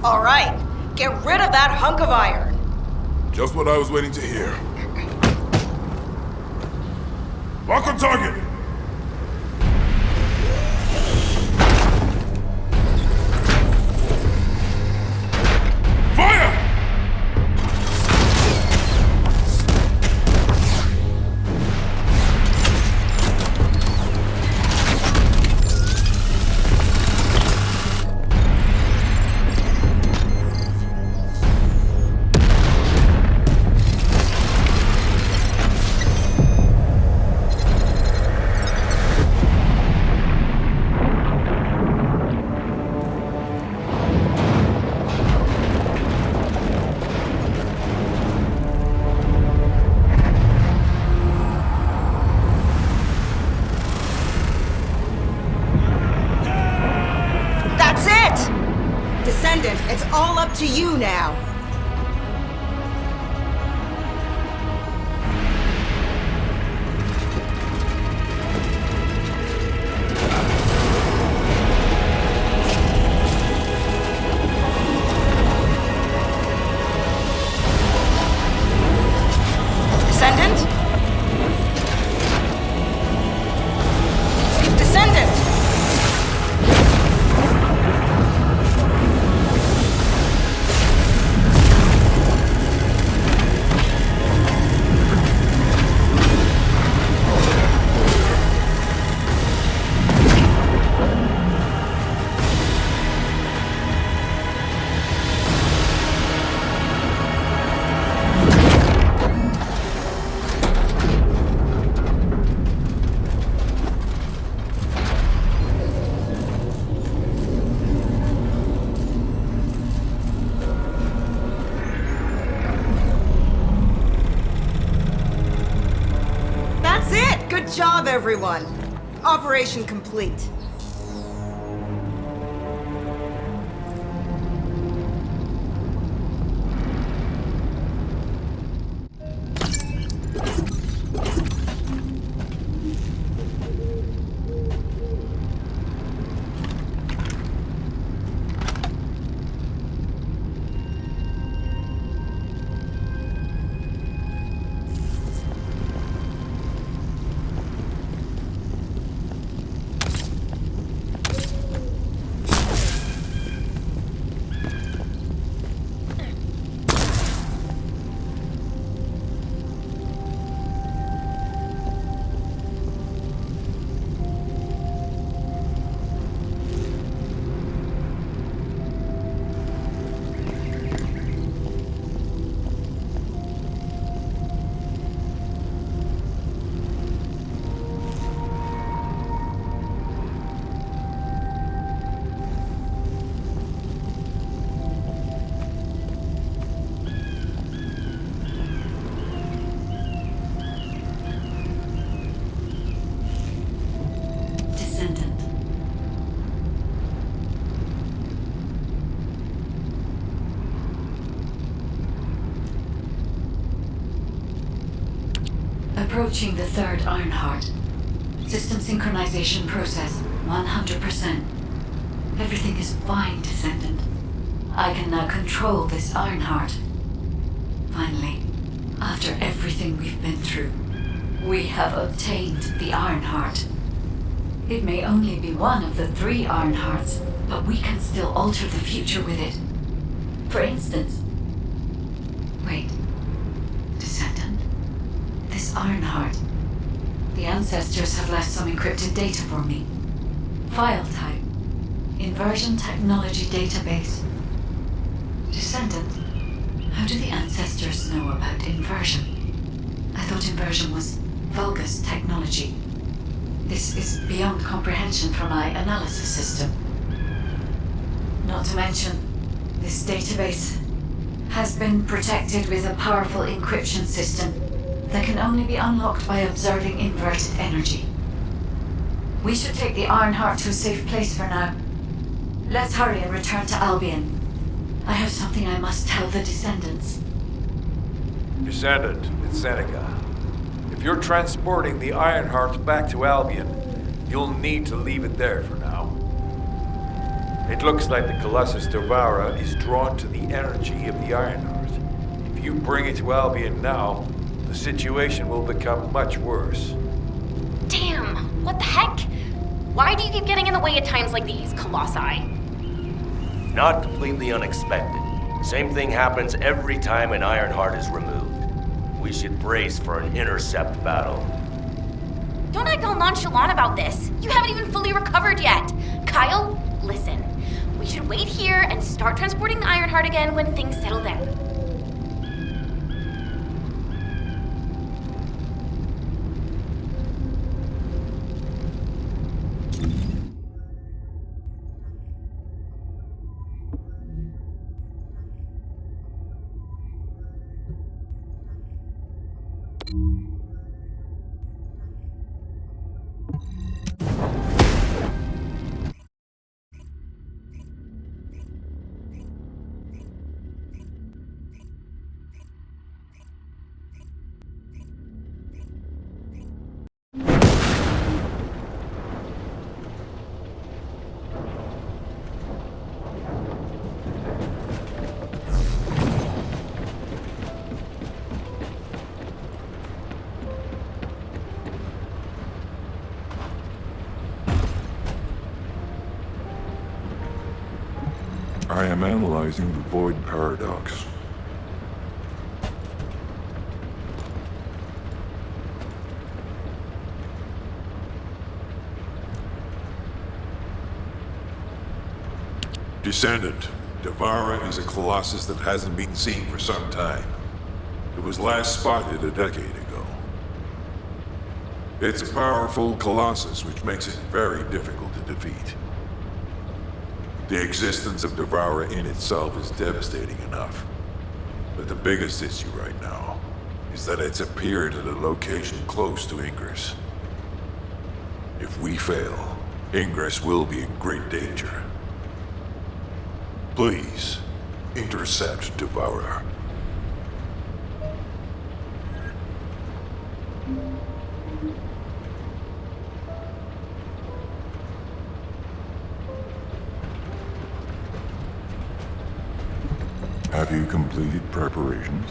All right. Get rid of that hunk of iron. Just what I was waiting to hear. Lock on target! Fire! Descendant, it's all up to you now. Descendant? Descendant! Good job, everyone. Operation complete. Approaching the third Ironheart. System synchronization process 100%. Everything is fine, Descendant. I can now control this Ironheart. Finally, after everything we've been through, we have obtained the Ironheart. It may only be one of the 3 Ironhearts, but we can still alter the future with it. For instance... Wait. Descendant? This Ironheart. The ancestors have left some encrypted data for me. File type. Inversion Technology Database. Descendant, how do the ancestors know about inversion? I thought inversion was Vulgus technology. This is beyond comprehension for my analysis system. Not to mention, this database has been protected with a powerful encryption system that can only be unlocked by observing inverted energy. We should take the Ironheart to a safe place for now. Let's hurry and return to Albion. I have something I must tell the Descendants. Descendant, it's Seneca. If you're transporting the Ironheart back to Albion, you'll need to leave it there for now. It looks like the Colossus Devourer is drawn to the energy of the Ironheart. If you bring it to Albion now, the situation will become much worse. Damn, what the heck? Why do you keep getting in the way at times like these, Colossi? Not completely unexpected. The same thing happens every time an Ironheart is removed. We should brace for an intercept battle. Don't act all nonchalant about this. You haven't even fully recovered yet. Kyle, listen. We should wait here and start transporting the Ironheart again when things settle down. I am analyzing the void paradox. Descendant, Devourer is a colossus that hasn't been seen for some time. It was last spotted a decade ago. It's a powerful colossus, which makes it very difficult to defeat. The existence of Devourer in itself is devastating enough. But the biggest issue right now is that it's appeared at a location close to Ingress. If we fail, Ingress will be in great danger. Please, intercept Devourer. Have you completed preparations?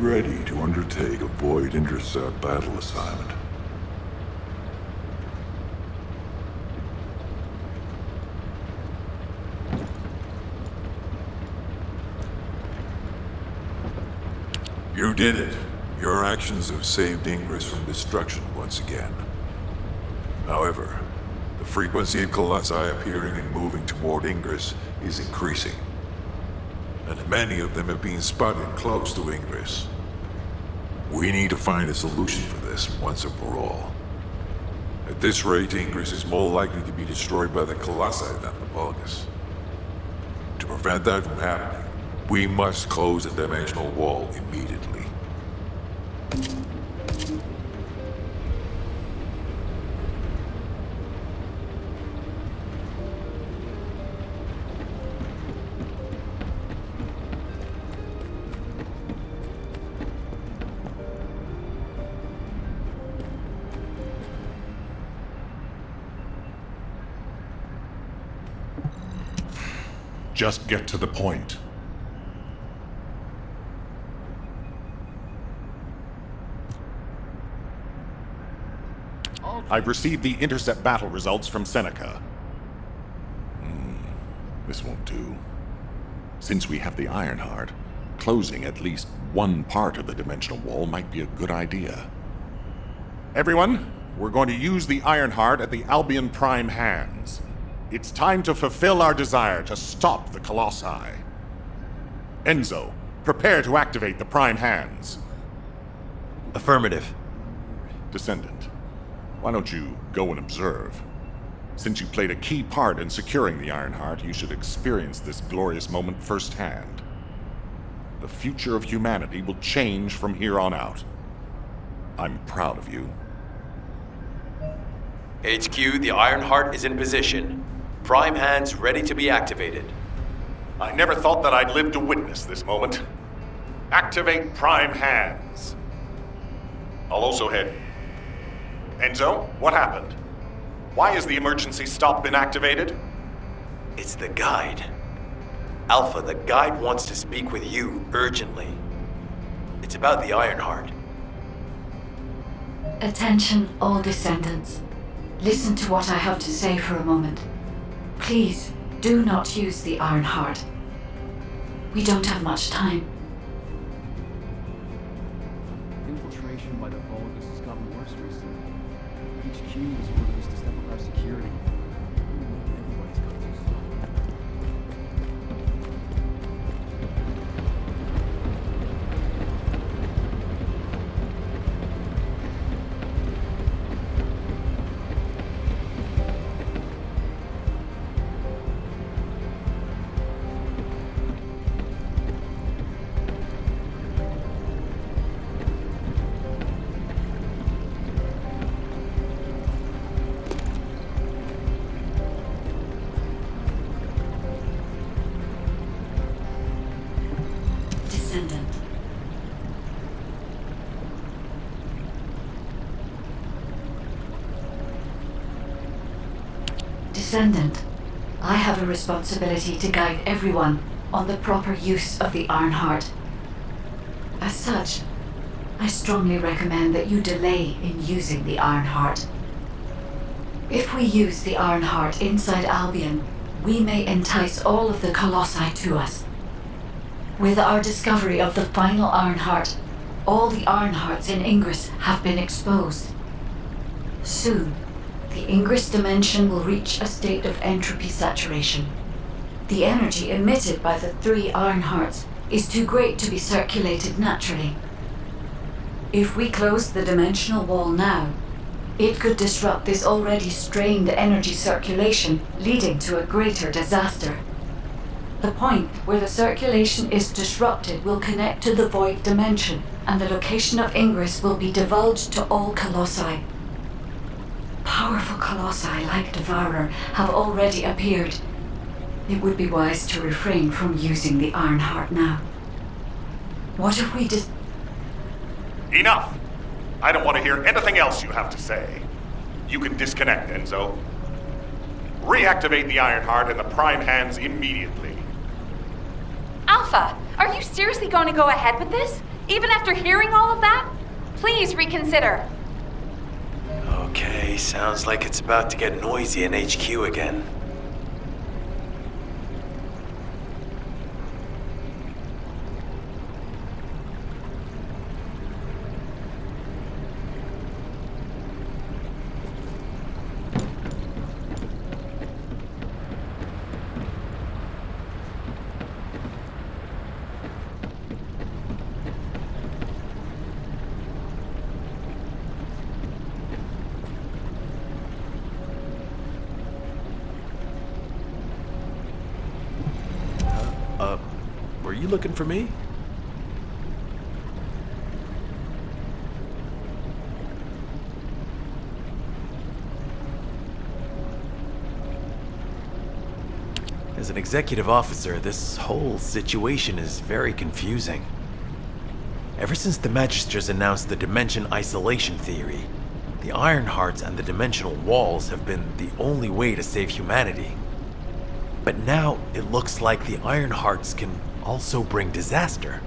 ready to undertake a void intercept battle assignment. You did it. Your actions have saved Ingress from destruction once again. However, the frequency of colossi appearing and moving toward Ingress is increasing. And many of them have been spotted close to Ingress. We need to find a solution for this once and for all. At this rate, Ingress is more likely to be destroyed by the colossi than the Vulgus. To prevent that from happening, we must close the dimensional wall immediately. Just get to the point. I've received the intercept battle results from Seneca. This won't do. Since we have the Ironheart, closing at least one part of the dimensional wall might be a good idea. Everyone, we're going to use the Ironheart at the Albion Prime hands. It's time to fulfill our desire to stop the Colossi. Enzo, prepare to activate the Prime hands. Affirmative. Descendant, why don't you go and observe? Since you played a key part in securing the Ironheart, you should experience this glorious moment firsthand. The future of humanity will change from here on out. I'm proud of you. HQ, the Ironheart is in position. Prime hands ready to be activated. I never thought that I'd live to witness this moment. Activate Prime hands. I'll also head. Enzo, what happened? Why has the emergency stop been activated? It's the guide. Alpha, the guide wants to speak with you urgently. It's about the Ironheart. Attention, all descendants. Listen to what I have to say for a moment. Please, do not use the Ironheart. We don't have much time. Infiltration by the Vulgus has gotten worse recently. HQ has ordered us to step up our security. Everybody's got to stop. Descendant. Descendant, I have a responsibility to guide everyone on the proper use of the Ironheart. As such, I strongly recommend that you delay in using the Ironheart. If we use the Ironheart inside Albion, we may entice all of the Colossi to us. With our discovery of the final Ironheart, all the Ironhearts in Ingress have been exposed. Soon, the Ingress dimension will reach a state of entropy saturation. The energy emitted by the 3 Ironhearts is too great to be circulated naturally. If we close the dimensional wall now, it could disrupt this already strained energy circulation, leading to a greater disaster. The point where the circulation is disrupted will connect to the void dimension, and the location of Ingress will be divulged to all Colossi. Powerful Colossi like Devourer have already appeared. It would be wise to refrain from using the Ironheart now. What if we Enough! I don't want to hear anything else you have to say. You can disconnect, Enzo. Reactivate the Ironheart in the Prime hands immediately. Alpha, are you seriously going to go ahead with this? Even after hearing all of that? Please reconsider. Okay, sounds like it's about to get noisy in HQ again. Were you looking for me? As an executive officer, this whole situation is very confusing. Ever since the Magisters announced the dimension isolation theory, the Ironhearts and the dimensional walls have been the only way to save humanity. But now it looks like the Ironhearts can also bring disaster.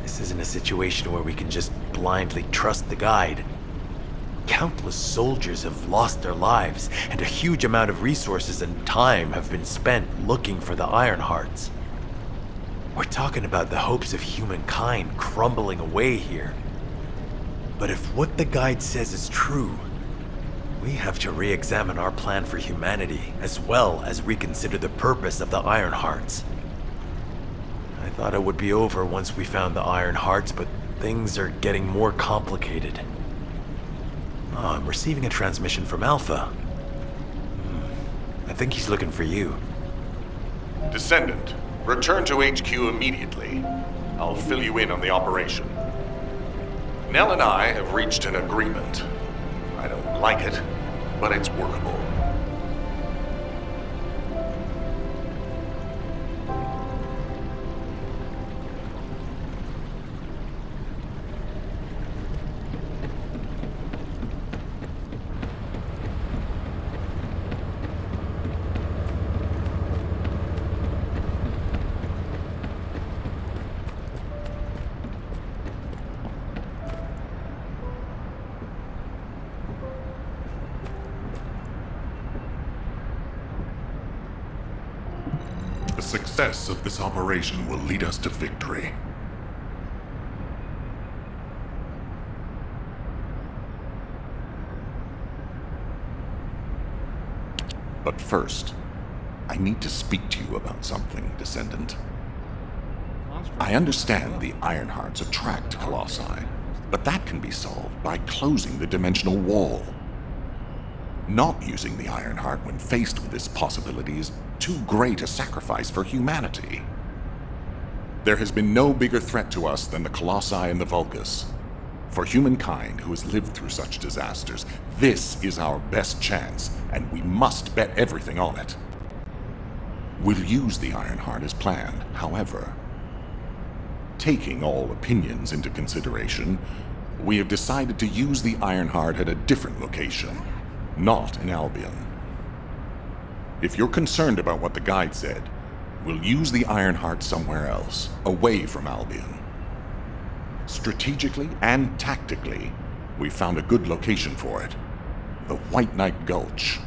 This isn't a situation where we can just blindly trust the guide. Countless soldiers have lost their lives, and a huge amount of resources and time have been spent looking for the Ironhearts. We're talking about the hopes of humankind crumbling away here. But if what the guide says is true, we have to re-examine our plan for humanity, as well as reconsider the purpose of the Ironhearts. I thought it would be over once we found the Ironhearts, but things are getting more complicated. Oh, I'm receiving a transmission from Alpha. I think he's looking for you. Descendant, return to HQ immediately. I'll fill you in on the operation. Nell and I have reached an agreement. I don't like it, but it's workable. The success of this operation will lead us to victory. But first, I need to speak to you about something, Descendant. I understand the Ironhearts attract Colossi, but that can be solved by closing the dimensional wall. Not using the Ironheart when faced with this possibility is too great a sacrifice for humanity. There has been no bigger threat to us than the Colossi and the Vulgus. For humankind who has lived through such disasters, this is our best chance, and we must bet everything on it. We'll use the Ironheart as planned, however. Taking all opinions into consideration, we have decided to use the Ironheart at a different location, not in Albion. If you're concerned about what the guide said, we'll use the Ironheart somewhere else, away from Albion. Strategically and tactically, we found a good location for it, the White Knight Gulch.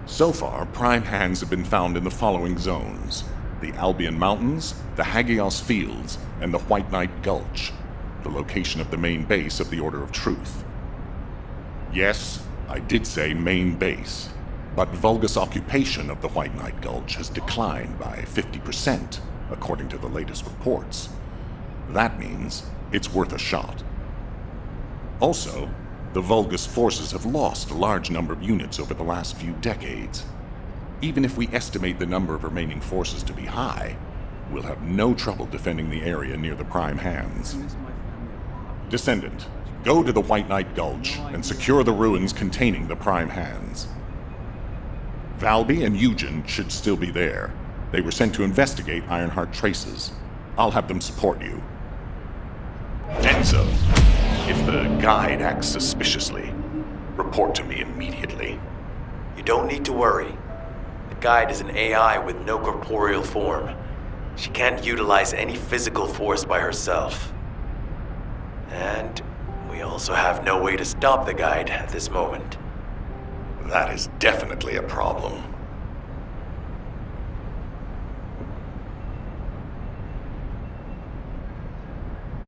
So far, prime hands have been found in the following zones: the Albion Mountains, the Hagios Fields, and the White Knight Gulch, the location of the main base of the Order of Truth. Yes, I did say main base, but Vulgus occupation of the White Knight Gulch has declined by 50%, according to the latest reports. That means it's worth a shot. Also, the Vulgus forces have lost a large number of units over the last few decades. Even if we estimate the number of remaining forces to be high, we'll have no trouble defending the area near the prime hands. Descendant, go to the White Knight Gulch and secure the ruins containing the prime hands. Valby and Eugen should still be there. They were sent to investigate Ironheart traces. I'll have them support you. Enzo, if the guide acts suspiciously, report to me immediately. You don't need to worry. The guide is an AI with no corporeal form. She can't utilize any physical force by herself. And we also have no way to stop the guide at this moment. That is definitely a problem.